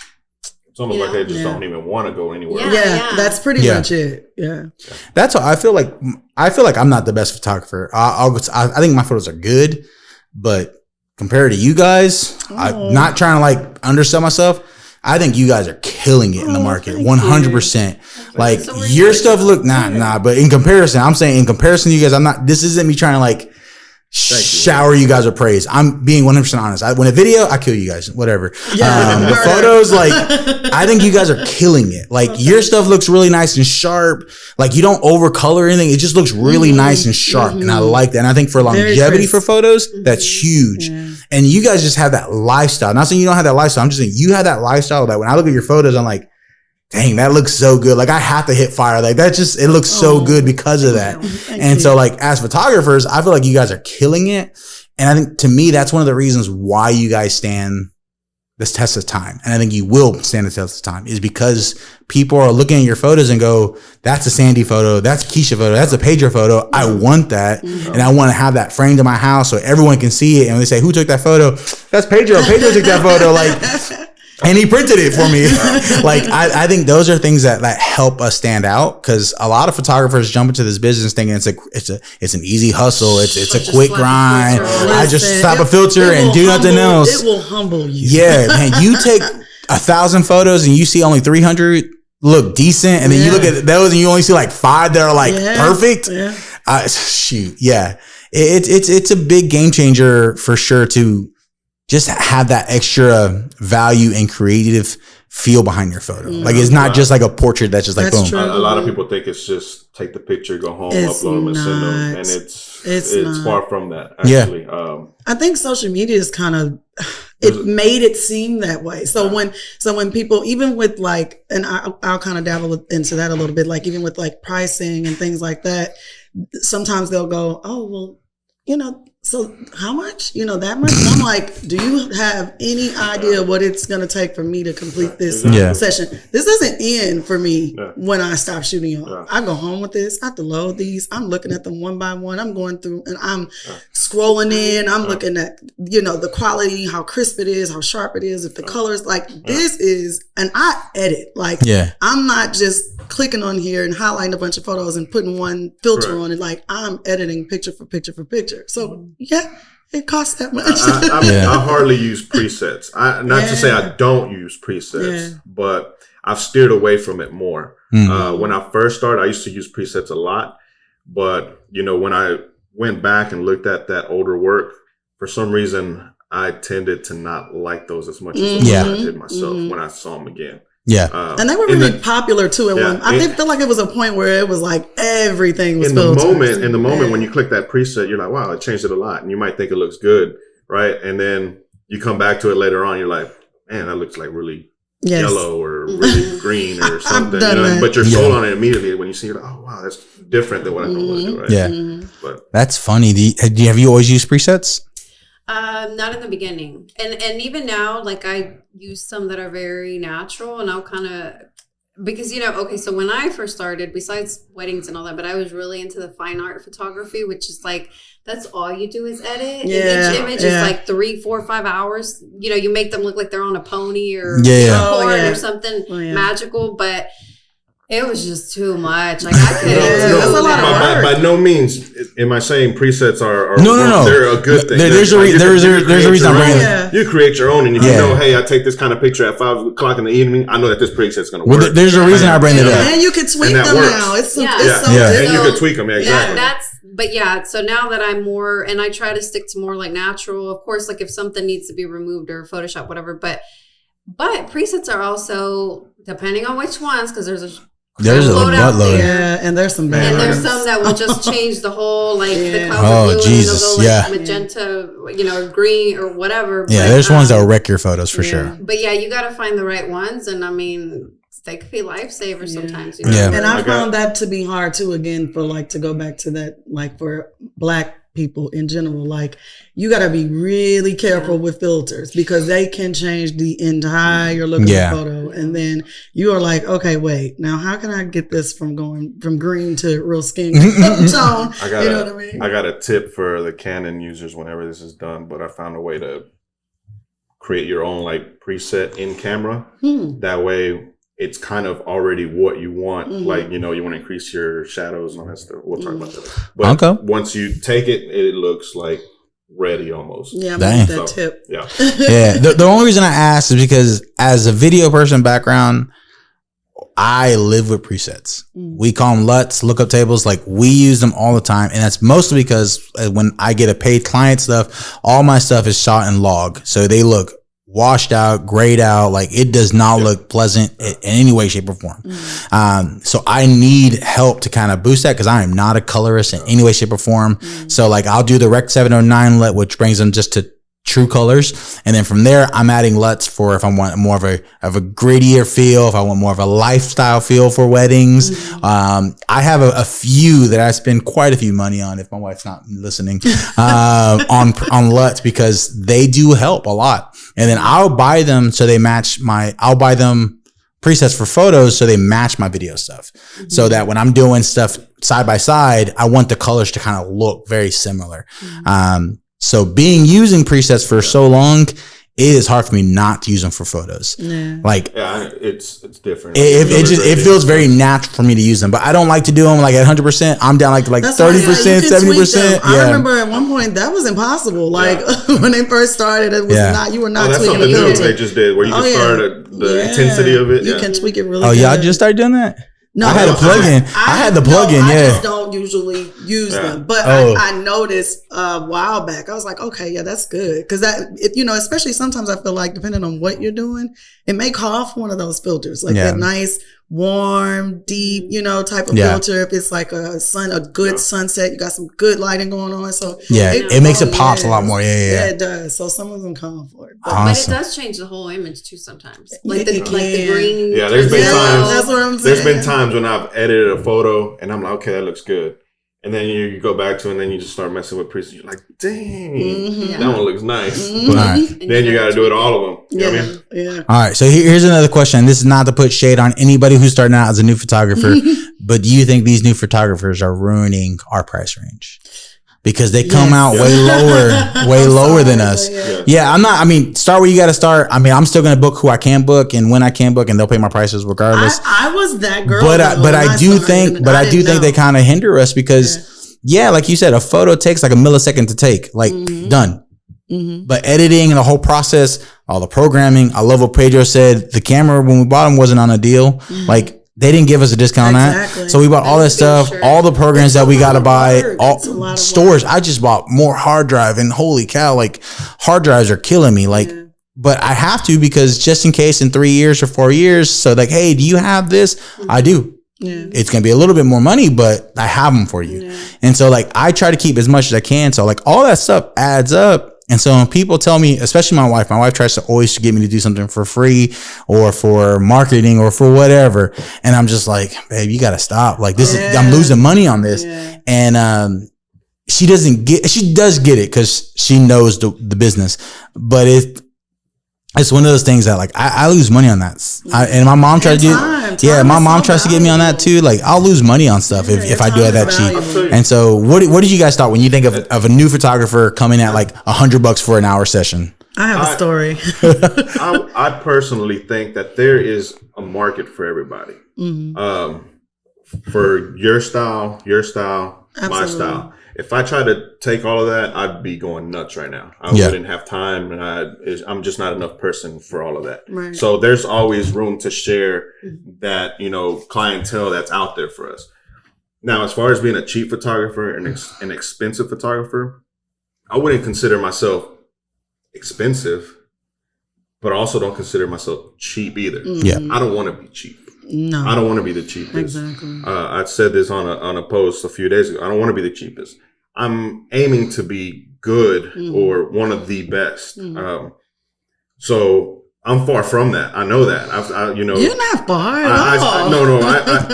It's almost like they just don't even want to go anywhere. Yeah, that's pretty much it. Yeah, that's what I feel like. I feel like I'm not the best photographer. I think my photos are good, but compared to you guys, I'm not trying to like undersell myself. I think you guys are killing it in the market, 100%. Like your stuff look but in comparison, I'm saying in comparison to you guys, I'm not. This isn't me trying to like shower you guys with praise. I'm being 100% honest. When a video, I kill you guys, whatever. The photos, like I think you guys are killing it. Like your stuff looks really nice and sharp. Like you don't overcolor anything. It just looks really nice and sharp, and I like that. And I think for longevity for photos, that's huge. And you guys just have that lifestyle. Not saying you don't have that lifestyle. I'm just saying you have that lifestyle that when I look at your photos, I'm like, dang, that looks so good. Like I have to hit fire. Like that just, it looks so good because of that. And so like as photographers, I feel like you guys are killing it. And I think to me, that's one of the reasons why you guys stand this test of time. And I think you will stand the test of time is because people are looking at your photos and go, that's a Sandy photo. That's a Kisha photo. That's a Pedro photo. I want that. And I want to have that framed in my house so everyone can see it. And when they say, who took that photo? That's Pedro. Pedro took that photo. Like, and he printed it for me. Like, I think those are things that help us stand out because a lot of photographers jump into this business thinking it's an easy hustle. It's a quick grind. I just slap a filter and do nothing else. It will humble you. Yeah, man. You take 1,000 photos and you see only 300 look decent, and then you look at those and you only see like 5 that are like perfect. Shoot, it's a big game changer for sure to just have that extra value and creative feel behind your photo. Like it's not just like a portrait that's just like boom. A lot of people think it's just take the picture, go home, upload them, and send them, and it's far from that. Actually, I think social media is kind of it made it seem that way. So when people, even with like, and I'll kind of dabble into that a little bit, like even with like pricing and things like that, sometimes they'll go, oh well, so how much? That much? And I'm like, do you have any idea what it's going to take for me to complete this session? This doesn't end for me when I stop shooting y'all. I go home with this. I have to load these. I'm looking at them one by one. I'm going through and I'm scrolling in. I'm looking at, the quality, how crisp it is, how sharp it is. If the colors, like this is, and I edit. Like, I'm not just clicking on here and highlighting a bunch of photos and putting one filter on it. Like I'm editing picture for picture for picture. So it costs that much. I hardly use presets. Not to say I don't use presets, but I've steered away from it more. When I first started, I used to use presets a lot. But, when I went back and looked at that older work, for some reason, I tended to not like those as much as I did myself when I saw them again. And they were really popular too. I feel like it was a point where it was like everything was filtered. In the moment when you click that preset, you're like, wow, it changed it a lot. And you might think it looks good, right? And then you come back to it later on, you're like, man, that looks like really yellow or really green or something. But you're sold on it immediately when you see it. Oh, wow, that's different than what I normally do, right? But that's funny. Have you always used presets? Not in the beginning. And even now, like I use some that are very natural and I'll kind of, because, so when I first started, besides weddings and all that, but I was really into the fine art photography, which is like, that's all you do is edit. And each image is like 3, 4, 5 hours. You make them look like they're on a pony or or something magical, but it was just too much. Like I couldn't do that's a lot of work. By no means am I saying presets are no. They're a good thing. There's a reason I'm bringing it. You create your own, and if you know, hey, I take this kind of picture at 5 o'clock in the evening, I know that this preset's going to work. There's a reason I bring it up. And you can tweak them now. It's so and you can tweak them. But so now that I'm more, and I try to stick to more like natural. Of course, like if something needs to be removed or Photoshop, whatever. But presets are also depending on which ones, because there's a buttload. And there's some bad. And there's some that will just change the whole the color. Oh Jesus, magenta, or green or whatever. Yeah, there's ones that will wreck your photos for sure. But you got to find the right ones, and I mean, they could be lifesavers sometimes. And I found that to be hard too. Again, for to go back to that, for Black people in general, you got to be really careful with filters because they can change the entire look of the photo. And then you are like, okay, wait, now how can I get this from going from green to real skin tone? You know what I mean? I got a tip for the Canon users whenever this is done, but I found a way to create your own like preset in camera. That way it's kind of already what you want. Like, you know, you want to increase your shadows and all that stuff. We'll talk about that. But once you take it, it looks like ready almost. Yeah, I'm with that tip. Yeah. Yeah. The only reason I asked is because as a video person background, I live with presets. We call them LUTs, lookup tables. Like we use them all the time. And that's mostly because when I get a paid client stuff, all my stuff is shot in log. So they look washed out, grayed out. Like it does not look pleasant in any way, shape or form. So I need help to kind of boost that because I am not a colorist in any way, shape or form. So like I'll do the Rec 709 LUT, which brings them just to true colors. And then from there, I'm adding LUTs for if I want more of a grittier feel, if I want more of a lifestyle feel for weddings. I have a few that I spend quite a few money on if my wife's not listening, on LUTs because they do help a lot. And then I'll buy them so they match I'll buy them presets for photos so they match my video stuff. So that when I'm doing stuff side by side, I want the colors to kind of look very similar. So using presets for so long, it is hard for me not to use them for photos. Like, it's different. It feels very natural for me to use them, but I don't like to do them like at 100%. I'm down like 30%, 70%. I remember at one point that was impossible. Like when they first started, it was not, you were not tweaking the filter. That's something new they just did where you can start the intensity of it. You can tweak it really good. Oh, y'all just started doing that? No, I had a plugin. I had the plugin. I just don't usually use them, but I noticed a while back. I was like, okay, yeah, that's good because especially sometimes I feel like depending on what you're doing, it may call for one of those filters, like that nice, warm, deep, type of filter. If it's like a good sunset, you got some good lighting going on. So it makes it pops a lot more. Yeah, it does. So some of them call for it, but it does change the whole image too sometimes. Like the green. Yeah, there's been times. That's what I'm saying. There's been times when I've edited a photo and I'm like, okay, that looks good. And then you go back to it and then you just start messing with presets. You're like, dang, that one looks nice. But then you got to do it all of them. You know what I mean? Yeah. All right. So here's another question. This is not to put shade on anybody who's starting out as a new photographer, but do you think these new photographers are ruining our price range? Because they come out way lower than us. Start where you got to start. I mean, I'm still going to book who I can book and when I can book, and they'll pay my prices regardless. I was that girl. But I do think they kind of hinder us because, like you said, a photo takes like a millisecond to take, like done. But editing and the whole process, all the programming, I love what Pedro said. The camera, when we bought them, wasn't on a deal. Like, they didn't give us a discount on that. So we bought all that stuff, all the programs that we got to buy, all stores. I just bought more hard drive and holy cow, like hard drives are killing me. Like, but I have to because just in case in 3 years or 4 years. So like, hey, do you have this? I do. It's going to be a little bit more money, but I have them for you. And so like, I try to keep as much as I can. So like all that stuff adds up. And so when people tell me, especially my wife tries to always get me to do something for free or for marketing or for whatever. And I'm just like, babe, you got to stop. Like I'm losing money on this. And, she does get it because she knows the business, but it's one of those things that like I lose money on that. And my mom tries to do my mom tries to get me on that too. Like I'll lose money on stuff if I do it that cheap. And so what did you guys thought when you think of a new photographer coming at like $100 for an hour session? I have a story. I personally think that there is a market for everybody. For your style, my style. If I try to take all of that, I'd be going nuts right now. I wouldn't have time, and I'm just not enough person for all of that. Right. So there's always room to share that, clientele that's out there for us. Now, as far as being a cheap photographer and an expensive photographer, I wouldn't consider myself expensive, but I also don't consider myself cheap either. I don't want to be cheap. No, I don't want to be the cheapest. Exactly. I said this on a post a few days ago. I don't want to be the cheapest. I'm aiming to be good or one of the best. So I'm far from that. I know that. You're not far at all. No.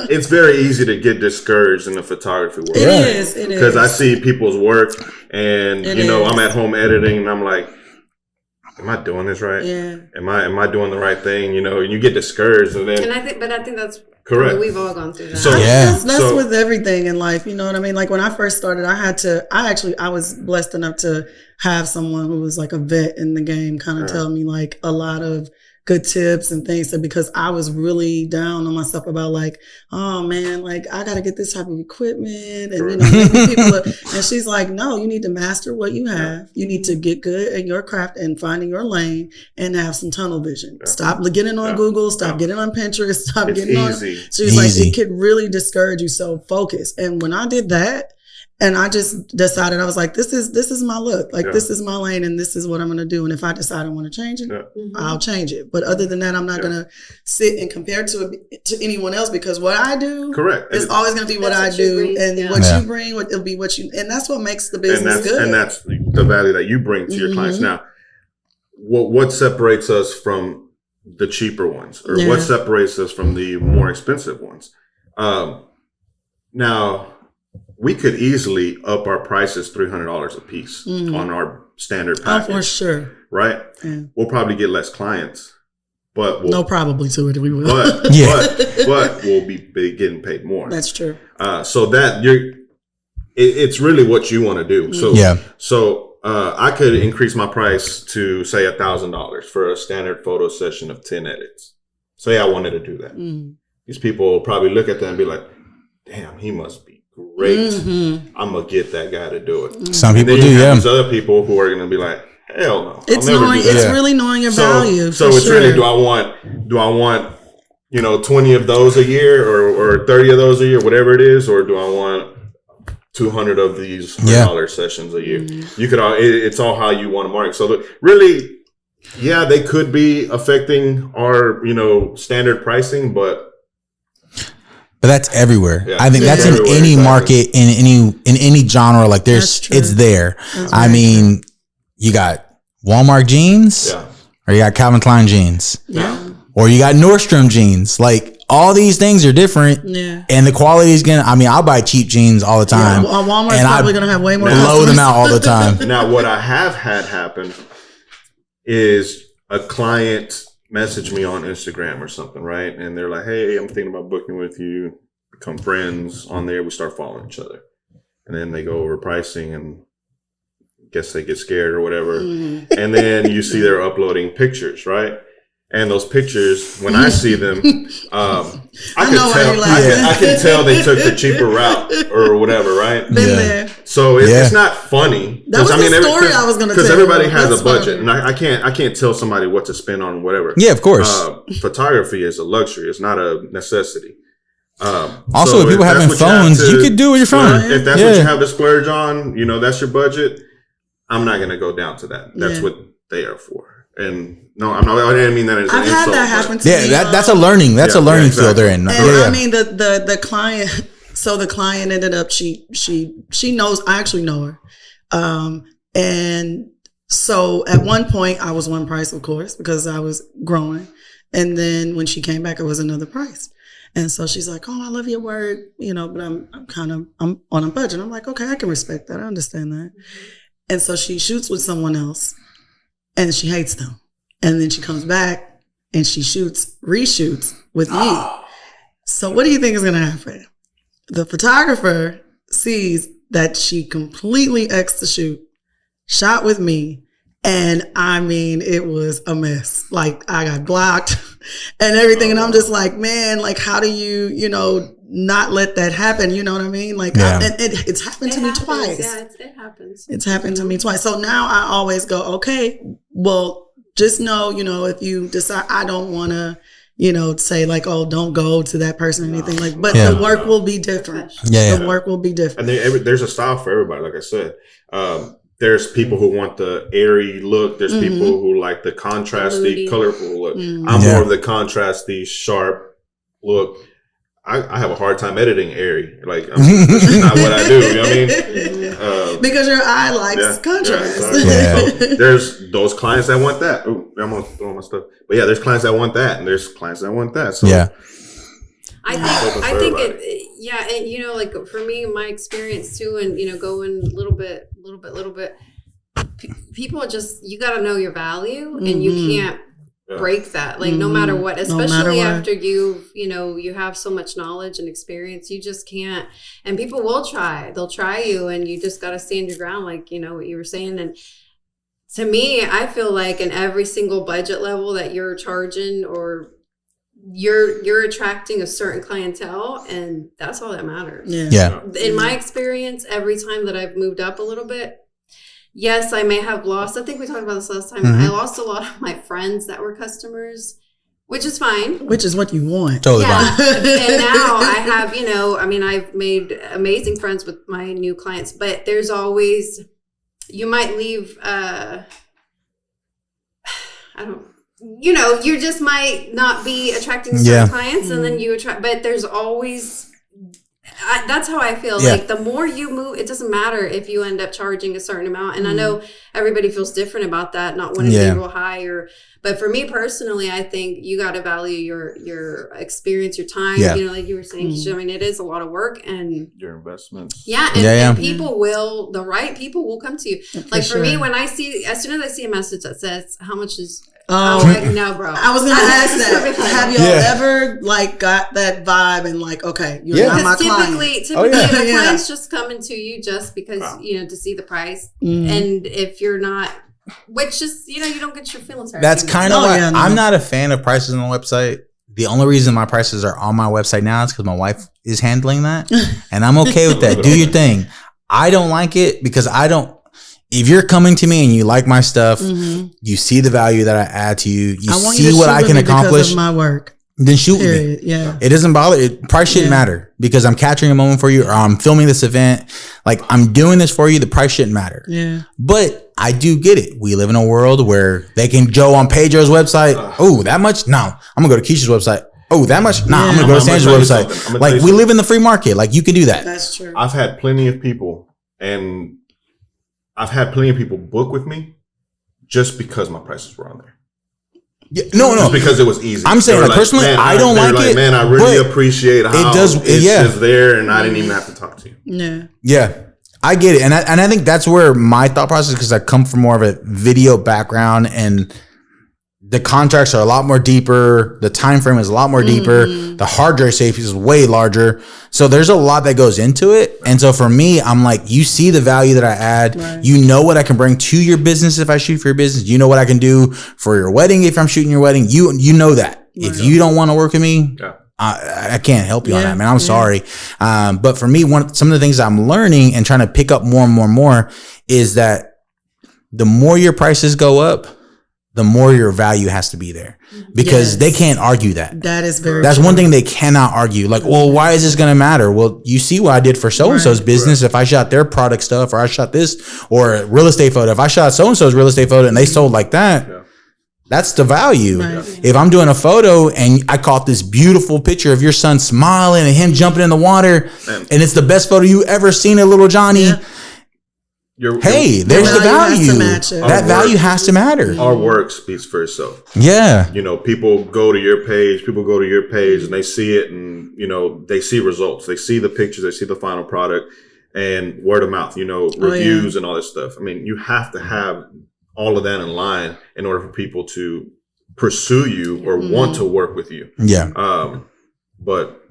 It's very easy to get discouraged in the photography world. It is. Because I see people's work, and I'm at home editing, and I'm like, am I doing this right? Yeah. Am I doing the right thing? And you get discouraged, and then. I think that's Correct. I mean, we've all gone through that. So That's with everything in life. You know what I mean? Like when I first started, I was blessed enough to have someone who was like a vet in the game kind of tell me like a lot of good tips and things. So because I was really down on myself about like, oh man, like I got to get this type of equipment. And, you know, maybe people and she's like, no, you need to master what you have. You need to get good at your craft and finding your lane and have some tunnel vision. Stop getting on Google, stop getting on Pinterest, stop getting easy. on. She's like, it could really discourage you. So focus. And when I did that, and I just decided, I was like, this is my look. Like, this is my lane and this is what I'm going to do. And if I decide I want to change it, I'll change it. But other than that, I'm not going to sit and compare to anyone else because what I do is always going to be what I do. And what you bring, it'll be what you, and that's what makes the business good. And that's the value that you bring to your clients. Now, what separates us from the cheaper ones or what separates us from the more expensive ones? Now, we could easily up our prices $300 a piece on our standard package. Oh, for sure. Right? Yeah. We'll probably get less clients, but probably to it we will. But we'll be getting paid more. That's true. So that it's really what you want to do. So I could increase my price to say $1,000 for a standard photo session of 10 edits. Say I wanted to do that. These people will probably look at that and be like, "Damn, he must be great. I'm gonna get that guy to do it." Some people do, There's other people who are gonna be like, "Hell no, it's really knowing your value." So it's really, do I want 20 of those a year or 30 of those a year, whatever it is, or do I want 200 of these $100 sessions a year? You could it's all how you want to market. So really, they could be affecting our standard pricing, but that's everywhere. I think that's in any market, in any genre. Like it's there. I mean, you got Walmart jeans, or you got Calvin Klein jeans, or you got Nordstrom jeans. Like all these things are different, and the quality is gonna. I mean, I'll buy cheap jeans all the time. Walmart's probably gonna have way more. Blow them out all the time. Now, what I have had happen is a client message me on Instagram or something, right? And they're like, "Hey, I'm thinking about booking with you. Become friends." On there, we start following each other, and then they go over pricing and guess they get scared or whatever. And then you see they're uploading pictures, right? And those pictures, when I see them, I can tell they took the cheaper route or whatever, right? Been there. So it's not funny. That was the story I was going to tell. Because everybody has a budget, and I can't tell somebody what to spend on whatever. Yeah, of course. Photography is a luxury. It's not a necessity. Also, if people having phones, you could do it with your phone. If that's what you have to splurge on, that's your budget. I'm not going to go down to that. That's what they are for. And no, I'm not. I didn't mean that as an insult. I've had that happen to me. That's a learning. That's a learning field they're in. I mean, the client. So the client ended up. She knows. I actually know her. And so at one point I was one price, of course, because I was growing. And then when she came back, it was another price. And so she's like, "Oh, I love your work, but I'm on a budget." I'm like, "Okay, I can respect that. I understand that." And so she shoots with someone else and she hates them. And then she comes back and she reshoots with me. So what do you think is going to happen? The photographer sees that she completely X'd the shoot, shot with me. And I mean, it was a mess. Like I got blocked and everything. And I'm just like, man, like, how do you, not let that happen? You know what I mean? Like, it's happened to me twice. Yeah, it happens. It's happened to me twice. So now I always go, okay, well, just know, if you decide, I don't want to, say like, oh, don't go to that person or anything like, but the work will be different. The work will be different. And there's a style for everybody. Like I said, there's people who want the airy look. There's people who like the contrasty, colorful look. I'm more of the contrasty, sharp look. I have a hard time editing airy. Like, this is not what I do. You know what I mean? Because your eye likes contrast. So there's those clients that want that. Ooh, I'm going to throw my stuff. But there's clients that want that, and there's clients that want that. So I think and like for me, my experience too, and going little bit. People just, you got to know your value, and you can't break that. Like no matter what, especially after you have so much knowledge and experience, you just can't. And people will try. They'll try you, and you just got to stand your ground, like what you were saying. And to me, I feel like in every single budget level that you're charging, or you're attracting a certain clientele, and that's all that matters. Yeah. In my experience, every time that I've moved up a little bit, yes, I may have lost. I think we talked about this last time. I lost a lot of my friends that were customers, which is fine. Which is what you want. Totally fine. And now I have, I've made amazing friends with my new clients, but there's always, you might leave, you just might not be attracting certain clients, and then you attract, but there's always, that's how I feel. Like the more you move, it doesn't matter if you end up charging a certain amount. And I know everybody feels different about that, not wanting to be real high, but for me personally, I think you got to value your experience, your time. Like you were saying, I mean, it is a lot of work, and your investments. And people will, the right people will come to you. Like for me, as soon as I see a message that says, how much is, no, bro. I was gonna ask that. Have y'all ever got that vibe and okay, you're not my client? Typically, the client's just coming to you just because to see the price, and if you're not, which is you don't get your feelings hurt. That's kind of why I'm not a fan of prices on the website. The only reason my prices are on my website now is because my wife is handling that, and I'm okay with that. Do your thing. I don't like it because I don't. If you're coming to me and you like my stuff, you see the value that I add to you, you see what I can accomplish. Of my work. Then shoot me. Yeah. It doesn't bother. Price shouldn't matter because I'm capturing a moment for you, or I'm filming this event. Like I'm doing this for you. The price shouldn't matter. Yeah. But I do get it. We live in a world where they can go on Pedro's website. Oh, that much? No. I'm gonna go to Keisha's website. Oh, that much? Nah, I'm gonna go to Sandra's website. Like we live in the free market. Like you can do that. That's true. I've had plenty of people book with me just because my prices were on there. Yeah, no. Just because it was easy. I'm saying personally, I don't like it. Man, I really appreciate how it does. It's just there, and I didn't even have to talk to you. Yeah. I get it, and I think that's where my thought process, because I come from more of a video background, and the contracts are a lot more deeper. The time frame is a lot more deeper. The hard drive space is way larger. So there's a lot that goes into it. And so for me, I'm like, you see the value that I add. Right. You know what I can bring to your business if I shoot for your business. You know what I can do for your wedding if I'm shooting your wedding. You know that. Right. If you don't want to work with me, I can't help you on that, man. I'm sorry. But for me, some of the things I'm learning and trying to pick up more and more is that the more your prices go up, the more your value has to be there, because they can't argue that. That is That's one thing they cannot argue. Like, well, why is this going to matter? Well, you see what I did for so-and-so's business. If I shot their product stuff, or I shot this, or a real estate photo, if I shot so-and-so's real estate photo and they sold like that, that's the value. Right. If I'm doing a photo and I caught this beautiful picture of your son smiling and him jumping in the water, and it's the best photo you ever seen of little Johnny, there's the value. That value has to matter. Our work speaks for itself. Yeah. People go to your page, and they see it, and, they see results. They see the pictures, they see the final product, and word of mouth, reviews and all this stuff. I mean, you have to have all of that in line in order for people to pursue you or want to work with you. Yeah. But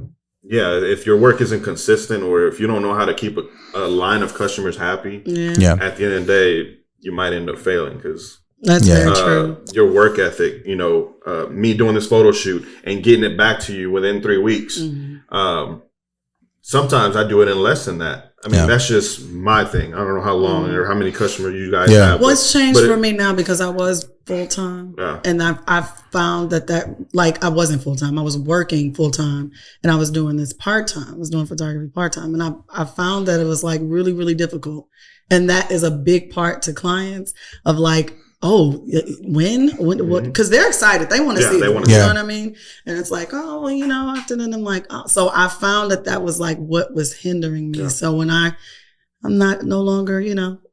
if your work isn't consistent, or if you don't know how to keep a line of customers happy, at the end of the day, you might end up failing, because that's very true. Your work ethic, me doing this photo shoot and getting it back to you within 3 weeks. Sometimes I do it in less than that. I mean, that's just my thing. I don't know how long or how many customers you guys have. What's changed for me now, because I was full time, and I found that I wasn't full time. I was working full time, and I was doing this part time. I was doing photography part time, and I found that it was really, really difficult, and that is a big part to clients of when, what? Because they're excited. They want to see it. You know what I mean? And it's after then I'm like, so I found that was what was hindering me. So when I'm no longer,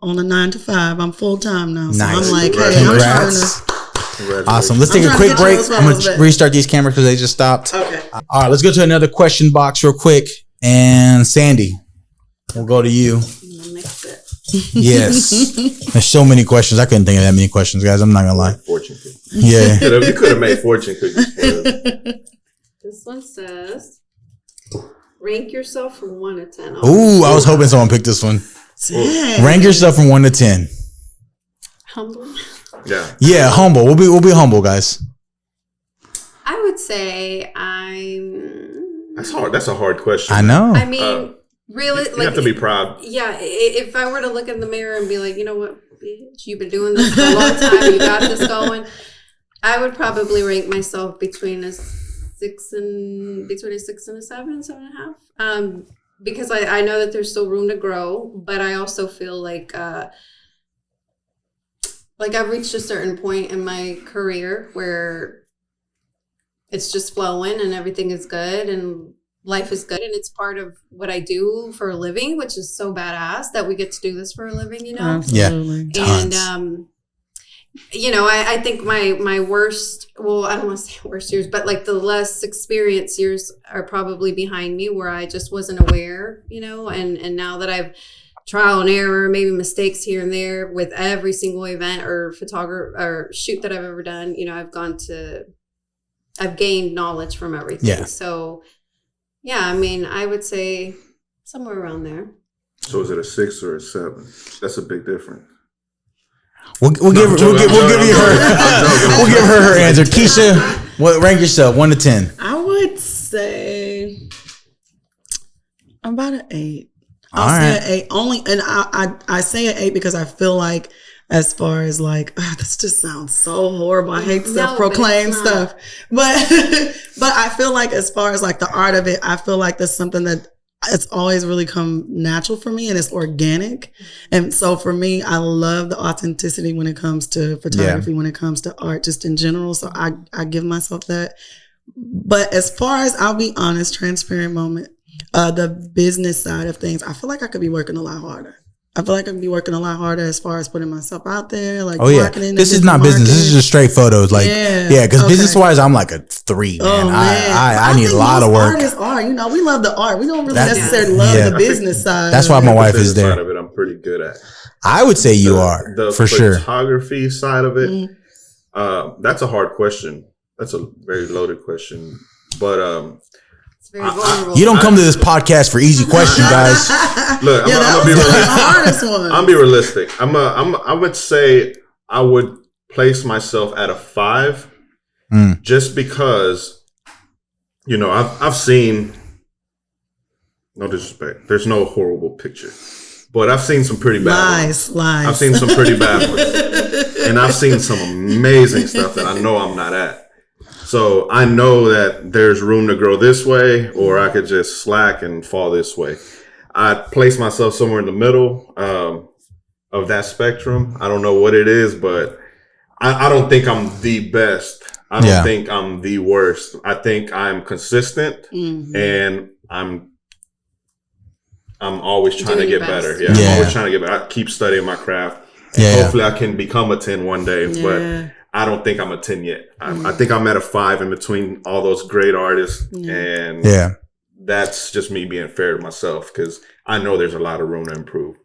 on a 9 to 5, I'm full time now. So nice. I'm like, hey, I'm trying to. Awesome. Let's take a quick break. I'm going to restart these cameras because they just stopped. Okay. All right, let's go to another question box real quick. And Sandy, we'll go to you. Yes. There's so many questions. I couldn't think of that many questions, guys. I'm not gonna lie. Fortune cookies. Yeah. You could have made fortune cookies. This one says, rank yourself from 1 to 10. Ooh, I was hoping someone picked this one. Rank yourself from 1 to 10. Humble. Yeah. Yeah, humble. We'll be humble, guys. I would say I'm. That's hard. That's a hard question. I know. I mean, really, You have to be proud. Yeah, if I were to look in the mirror and be like, you know what, bitch, you've been doing this for a long time, you got this going, I would probably rank myself between a 6 and a 7.5. Because I know that there's still room to grow, but I also feel like I've reached a certain point in my career where it's just flowing and everything is good and life is good and it's part of what I do for a living, which is so badass that we get to do this for a living, you know? Absolutely. Yeah. And, you know, I think my worst, well, I don't want to say worst years, but like the less experienced years are probably behind me where I just wasn't aware, you know, and now that I've trial and error, maybe mistakes here and there with every single event or photography or shoot that I've ever done, you know, I've gained knowledge from everything. Yeah. So yeah, I mean, I would say somewhere around there. So is it a 6 or a 7? That's a big difference. We'll give her her answer. Kisha, what rank yourself 1 to 10? I would say about an 8. I'll All say right. an 8 only, and I say an 8 because I feel like, as far as like, this just sounds so horrible. I hate self-proclaimed stuff, but I feel like as far as like the art of it, I feel like that's something that it's always really come natural for me and it's organic. And so for me, I love the authenticity when it comes to photography, when it comes to art, just in general. So I give myself that. But as far as, I'll be honest, transparent moment, the business side of things, I feel like I could be working a lot harder. I feel like I could be working a lot harder as far as putting myself out there, like marketing. This is not business. This is just straight photos. Like, because business wise, I'm like a 3, man. I need a lot of work. Artists are, you know, we love the art. We don't really necessarily love the business side. That's why my wife is there. Side of it, I'm pretty good at. I would say you are for sure. The photography side of it, that's a hard question. That's a very loaded question, but very vulnerable. you don't come to this podcast for easy questions, guys. Look, I'm gonna be realistic. I'm be realistic. I would say I would place myself at a 5, just because, you know, I've seen, no disrespect, there's no horrible picture, but I've seen some pretty bad ones. I've seen some pretty bad ones, and I've seen some amazing stuff that I know I'm not at. So I know that there's room to grow this way, or I could just slack and fall this way. I place myself somewhere in the middle of that spectrum. I don't know what it is, but I don't think I'm the best. I don't think I'm the worst. I think I'm consistent, and I'm always trying to get better. Yeah, I'm always trying to get better. I keep studying my craft. And hopefully I can become a 10 one day, but I don't think I'm a 10 yet. I think I'm at a 5 in between all those great artists. And that's just me being fair to myself, because I know there's a lot of room to improve.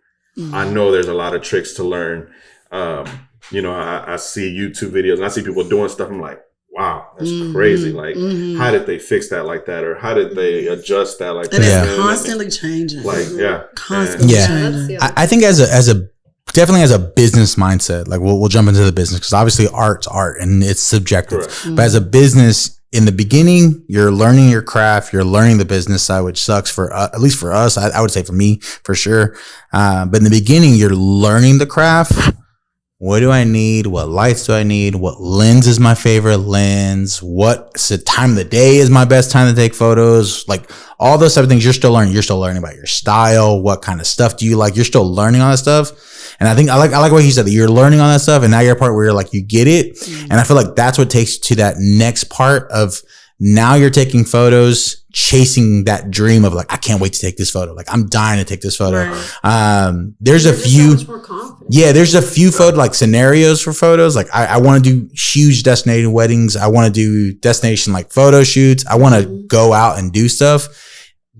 I know there's a lot of tricks to learn. You know, I see YouTube videos and I see people doing stuff. I'm like, wow, that's crazy. Like, how did they fix that like that? Or how did they adjust that like that? And it's constantly changing. Like, constantly changing. I think definitely as a business mindset, like we'll jump into the business, because obviously art's art and it's subjective. Correct. But as a business, in the beginning, you're learning your craft, you're learning the business side, which sucks for at least for us. I would say for me, for sure. But in the beginning, you're learning the craft. What do I need? What lights do I need? What lens is my favorite lens? What time of the day is my best time to take photos? Like all those type of things you're still learning. You're still learning about your style. What kind of stuff do you like? You're still learning all that stuff. And I think I like what he said, that you're learning all that stuff. And now you're at a part where you're like, you get it. And I feel like that's what takes you to that next part of now you're taking photos, chasing that dream of like, I can't wait to take this photo. Like I'm dying to take this photo. Right. There's a few, there's a few photo like scenarios for photos. Like I want to do huge destination weddings. I want to do destination like photo shoots. I want to go out and do stuff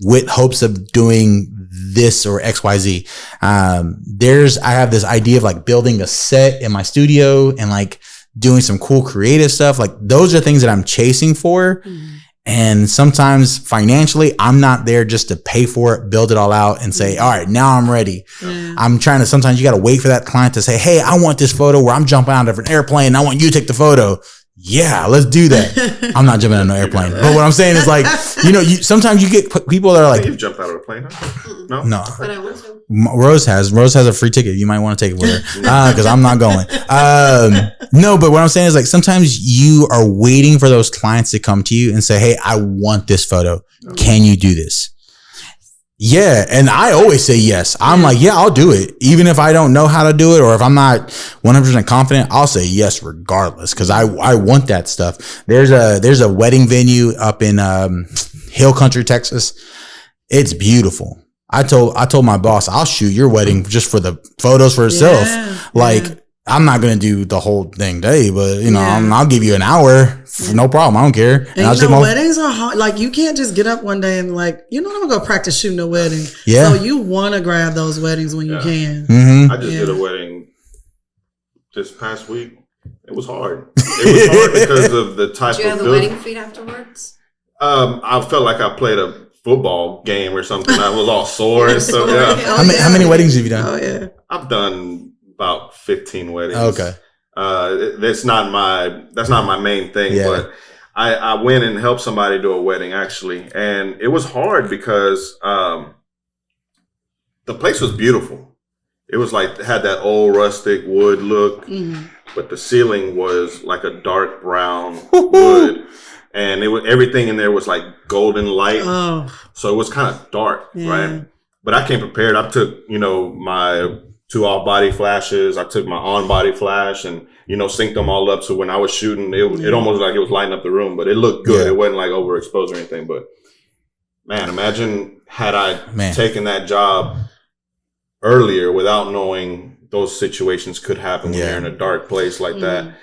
with hopes of doing this or XYZ. I have this idea of like building a set in my studio and like doing some cool creative stuff. Like those are things that I'm chasing for. And sometimes financially, I'm not there just to pay for it, build it all out and say, all right, now I'm ready. I'm trying to, sometimes you got to wait for that client to say, hey, I want this photo where I'm jumping out of an airplane. I want you to take the photo. Yeah, let's do that. I'm not jumping out of an airplane. But what I'm saying is like, sometimes you get people that are like, you've jumped out of a plane, huh? No. But I want to. Rose has a free ticket. You might want to take it with her because I'm not going. No, but what I'm saying is like sometimes you are waiting for those clients to come to you and say, hey, I want this photo. Can you do this? Yeah. And I always say yes. I'm like, yeah, I'll do it. Even if I don't know how to do it or if I'm not 100% confident, I'll say yes regardless because I want that stuff. There's a wedding venue up in Hill Country, Texas. It's beautiful. I told my boss, I'll shoot your wedding just for the photos for itself. I'm not going to do the whole thing day, but I'll give you an hour. No problem. I don't care. And weddings are hard. Like you can't just get up one day and like, I'm going to go practice shooting a wedding. Yeah. So you want to grab those weddings when you can. Mm-hmm. I just did a wedding this past week. It was hard. It was hard because of the type of. Did you have the wedding feed afterwards? I felt like I played a football game or something. I was all sore and stuff. Yeah. How many weddings have you done? Oh yeah. I've done about 15 weddings. Okay. That's not my main thing, but I went and helped somebody do a wedding actually. And it was hard because the place was beautiful. It was like, had that old rustic wood look, but the ceiling was like a dark brown wood. And everything in there was like golden light. Oh. So it was kind of dark, right? But I came prepared. I took, my 2 off-body flashes. I took my on-body flash and, synced them all up. So when I was shooting, it almost like it was lighting up the room, but it looked good. It wasn't like overexposed or anything. But man, imagine had I taken that job earlier without knowing those situations could happen when you're in a dark place like that.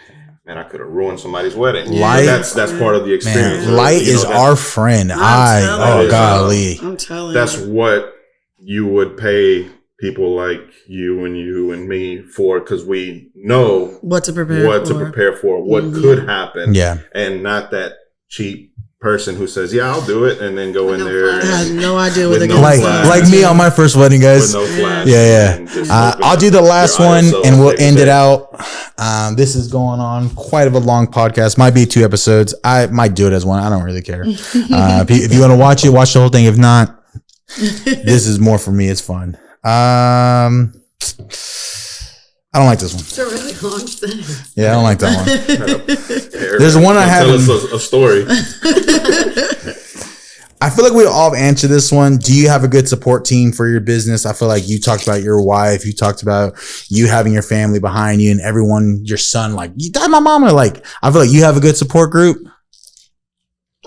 Man, I could have ruined somebody's wedding. Light, that's part of the experience. Light is our friend. Golly. I'm telling you. That's what you would pay people like you and me for, because we know what to prepare for, what could happen. Yeah. And not that cheap person who says, yeah, I'll do it, and then go in there. I had no idea what they're no going to like me on my first wedding, guys. With no flash. Yeah. I'll do the last one and we'll end it out. This is going on quite of a long podcast. Might be 2 episodes. I might do it as one. I don't really care. If you want to watch it, watch the whole thing. If not, this is more for me. It's fun. I don't like this one. It's a really long sentence. Yeah, I don't like that one. There's one I have. Tell us a story. I feel like we all have answered this one. Do you have a good support team for your business? I feel like you talked about your wife. You talked about you having your family behind you and everyone, your son, like you died, my mama. Like, I feel like you have a good support group.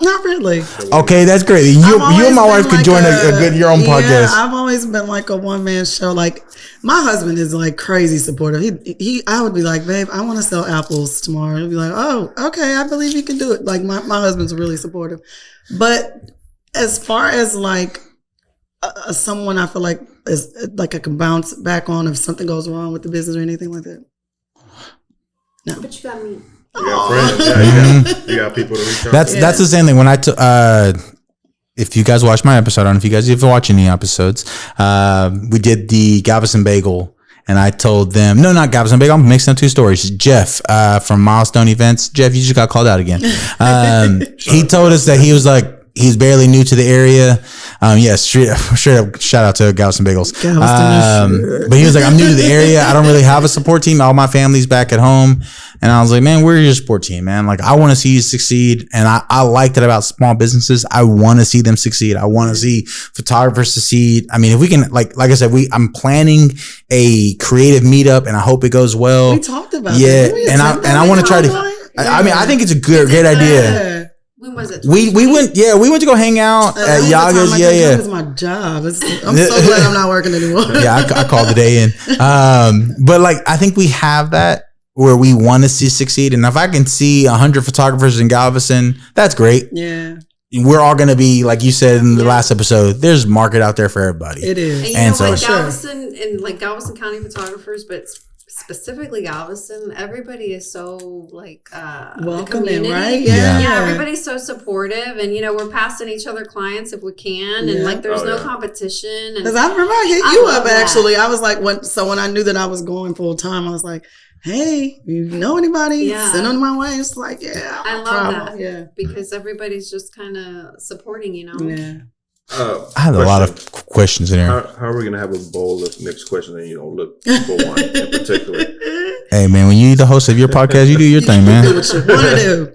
Not really. Okay, that's great. You and my wife could join your own podcast. I've always been like a one-man show. Like my husband is like crazy supportive. I would be like, babe, I want to sell apples tomorrow. He'd be like, oh, okay, I believe you can do it. Like my husband's really supportive. But as far as like someone I feel like is like I can bounce back on if something goes wrong with the business or anything like that. No. But you got me. You got friends. You got people to reach out. That's the same thing. When if you guys watch my episode, I don't know if you guys even watch any episodes, we did the Galveston Bagel, and I told them, no, not Galveston Bagel, I'm mixing up 2 stories. Jeff from Milestone Events. Jeff, you just got called out again. He told us that he was like, he's barely new to the area. Straight up shout out to Galveston Bagels. But he was like, I'm new to the area. I don't really have a support team. All my family's back at home. And I was like, man, we're your support team, man. Like, I want to see you succeed. And I like that about small businesses. I want to see them succeed. I want to see photographers succeed. I mean, if we can, like I said, I'm planning a creative meetup and I hope it goes well. We talked about that. And I want to try to, I mean, I think it's a great idea. When was it? We went to go hang out at Yaga's. It was my job. I'm so glad I'm not working anymore. I called the day in. But like, I think we have that where we want to see succeed. And if I can see 100 photographers in Galveston, that's great. Yeah. we're all going to be, like you said in the last episode, there's market out there for everybody. It is. And you And know so- what, Galveston and like Galveston County photographers, but specifically Galveston, everybody is so like welcoming, community. right? Yeah, everybody's so supportive, and you know we're passing each other clients if we can, and like there's no competition. And because I remember I hit you up that. actually. I was like, when I knew that I was going full time, I was like, hey, you know anybody? Send them my way. It's like, I love that. Yeah, because everybody's just kind of supporting, you know. Yeah. I had a lot of questions in there. How are we going to have a bowl of next question and you don't look for one in particular? Hey, man, when you the host of your podcast, you do your thing, man. Do what you want to do.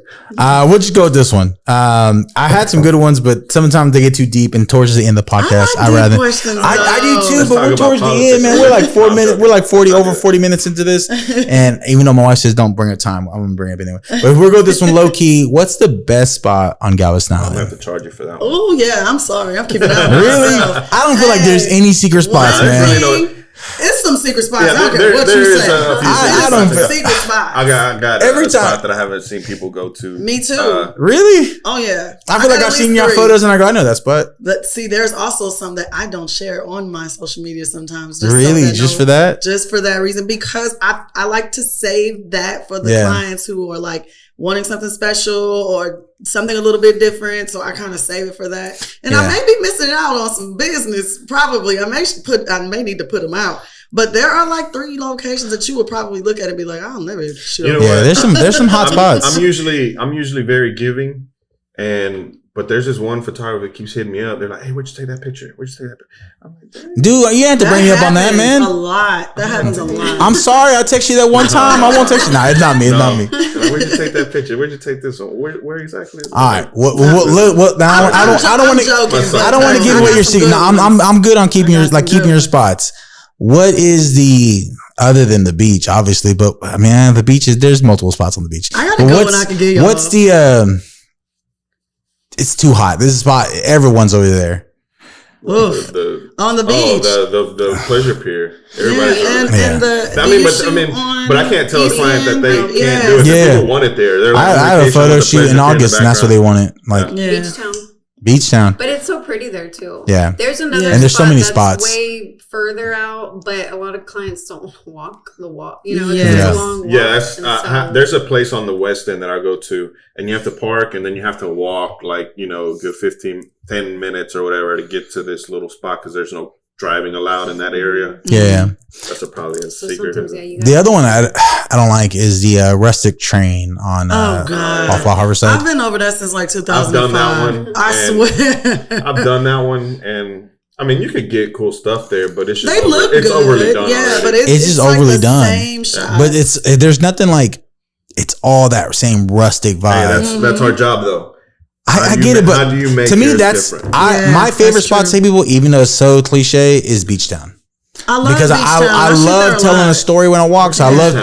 We'll just go with this one. I had some good ones, but sometimes they get too deep, and towards the end of the podcast, I do too. Let's but talk we're about towards the politics. end, man. We're like 4 minutes. We're like 40 minutes into this, and even though my wife says don't bring up time, I'm gonna bring it up anyway. But if we're going this one low key, what's the best spot on Galveston I'm going to Island? have to charge you for that one. Oh yeah, I'm sorry. I'm keeping that. Really? I don't feel like there's any secret spots, man. Really It's some secret spots. Yeah, I don't care what you there is say. a few I don't feel- secret spots. I got Every a time- spot that I haven't seen people go to. Me too. Really? Oh yeah. I feel like got I've at seen least your 3. photos, and I go, I know that spot. But see, there's also some that I don't share on my social media sometimes. Really? Just for that? Just for that reason, because I like to save that for the clients who are like wanting something special or something a little bit different. So I kind of save it for that. And I may be missing out on some business. Probably. I may need to put them out. But there are like 3 locations that you would probably look at and be like, I'll never shoot. You know Yeah, what? there's some hot spots. I'm usually very giving, but there's this one photographer that keeps hitting me up. They're like, "Hey, where'd you take that picture? Where'd you take that picture?" I'm like, "Dang." Dude, you have to bring me up on that, man. A lot. That happens a lot. I'm sorry, I text you that one time. I won't text you. Nah, it's not me. It's not me. Where'd you take that picture? Where'd you take this one? Where exactly? Is it? All right. What? Now, I don't want to. I don't want to give away your secret. No, I'm good on keeping your spots. What is the other than the beach, obviously? But I mean, the beach is there's multiple spots on the beach. I gotta go when I can get you. What's the? It's too hot. This spot, everyone's over there. On the beach. The pleasure pier. Everybody's and but I can't tell a client that they can't do it. Yeah. People want it there. They're like, I have a photo shoot in August, and that's what they want it. Like Beach Town. But it's so pretty there too. Yeah. There's another and there's so many that's spots. way further out, but a lot of clients don't walk the walk. You know, Yeah. it's a long walk. Yeah, there's a place on the West End that I go to, and you have to park, and then you have to walk like, a good 10 minutes or whatever to get to this little spot because there's no driving allowed in that area. Yeah. That's probably a secret. The other one I don't like is the rustic train on off of Harborside. I've been over that since like 2005. I've done that one. I swear. I've done that one, and I mean, you could get cool stuff there, but it's just it's overly done. Yeah, already. but it's just like overly the done. Same shot. But there's nothing like it's all that same rustic vibe. Hey, that's our job, though. I get it, but how do you make to me, yours that's different? my favorite spot to take people, even though it's so cliche, is Beach Town. I love because Beach Town. I love telling a story when I walk. So I love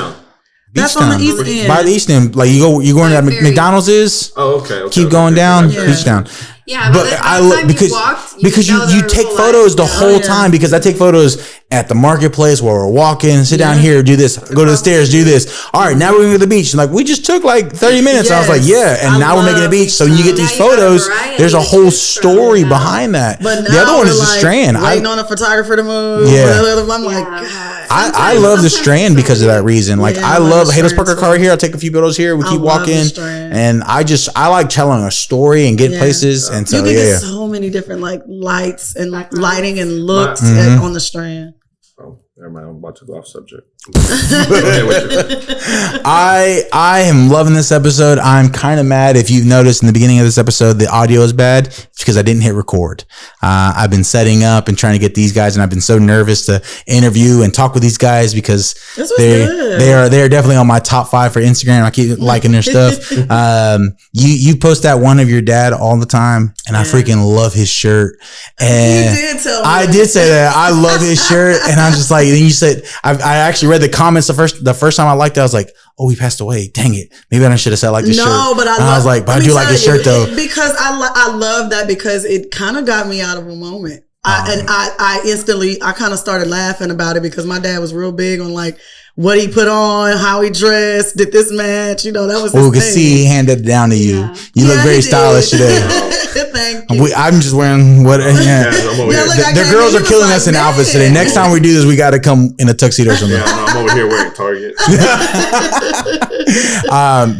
Beach That's Town. on the east end. By the east end, like you go where that McDonald's is. Oh, okay. Keep going down, Beach Town. Yeah, but I love because you take photos the whole time, because I take photos at the marketplace where we're walking, sit down here, do this, go to the stairs, do this. All right, now we're going to the beach. And like, we just took like 30 minutes. Yes. I was like, yeah. And now we're making a beach. So when you get these photos, there's a whole story behind that. But the other one is the Strand. Waiting on a photographer to move. Yeah. I'm like, God. I love the Strand because of that reason. Like, Yeah, I love, hey, let's park our Strand car here. I'll take a few photos here. We keep walking. And I like telling a story and getting places. And so, you can get so many different like lights and lighting and looks on the Strand. Oh, never mind. I'm about to go off subject. I am loving this episode. I'm kind of mad. If you've noticed in the beginning of this episode, the audio is bad. It's because I didn't hit record. I've been setting up and trying to get these guys, and I've been so nervous to interview and talk with these guys because they are definitely on my top 5 for Instagram. I keep liking their stuff. You post that one of your dad all the time, and I freaking love his shirt. And you did tell me. I did say that. I love his shirt, and I'm just like, then you said I actually read the comments the first time I liked it. I was like, oh, he passed away. Dang it. Maybe I should have said I like this shirt. No, but I was like, but I do like his shirt though. Because I love that because it kind of got me out of a moment. I instantly kind of started laughing about it because my dad was real big on like what he put on, how he dressed, did this match, that was his thing. We could see he handed it down to you. You look very stylish today. Thank you. I'm just wearing what. Yeah. The girls are killing us in outfits today. Next time we do this, we got to come in a tuxedo or something. Yeah, I'm over here wearing Target.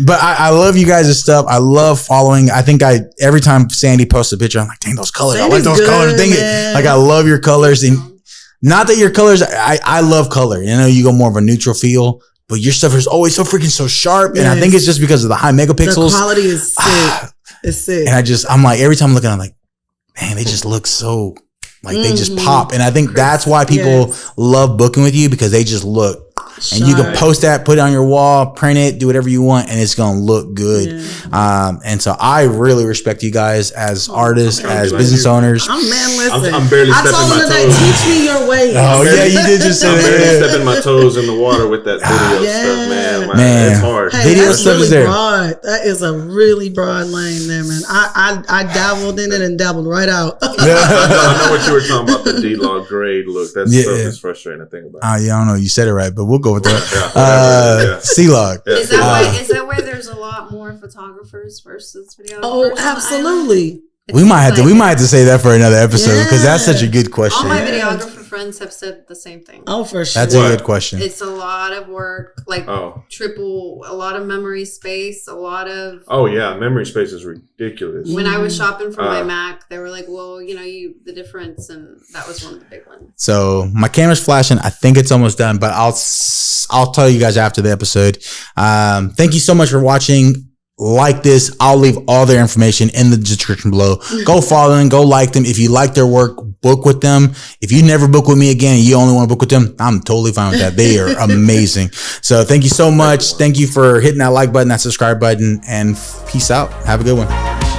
But I love you guys' stuff. I love following. I think every time Sandy posts a picture, I'm like, dang, those colors. Sandy's I like those colors. Dang it. Like, I love your colors. And not that your colors, I love color. You know, you go more of a neutral feel. But your stuff is always so freaking so sharp. And I think it's just because of the high megapixels. The quality is sick. It's sick. And I'm like, every time I'm looking, I'm like, man, they just look so, like, they just pop. And I think that's why people love booking with you, because they just look. And you can post that, put it on your wall, print it, do whatever you want, and it's going to look good. Yeah. And so I really respect you guys as artists, as business owners. Listen. I'm barely stepping my toes. Teach me your way. Oh, yeah, you did just say that. I'm barely stepping my toes in the water with that video stuff, man. Man. It's hard. Hey, video that's stuff really is there. Broad. That is a really broad lane there, man. I dabbled in it and dabbled right out. I know what you were talking about, the D-Log grade look. That stuff is frustrating to think about. Yeah, I don't know. You said it right, but we'll go with that. C-Log. Is that why there's a lot more photographers versus videographers? Oh, absolutely. We might have to say that for another episode, because that's such a good question. All my videographer friends have said the same thing. Oh, for sure. That's a good question. It's a lot of work, like a lot of memory space, a lot of. Oh yeah, memory space is ridiculous. When I was shopping for my Mac, they were like, "Well, the difference," and that was one of the big ones. So my camera's flashing. I think it's almost done, but I'll tell you guys after the episode. Thank you so much for watching. Like this, I'll leave all their information in the description below. Go follow them, go like them. If you like their work, book with them. If you never book with me again and you only want to book with them, I'm totally fine with that. They are amazing. So thank you so much. Thank you for hitting that like button, that subscribe button, and peace out. Have a good one.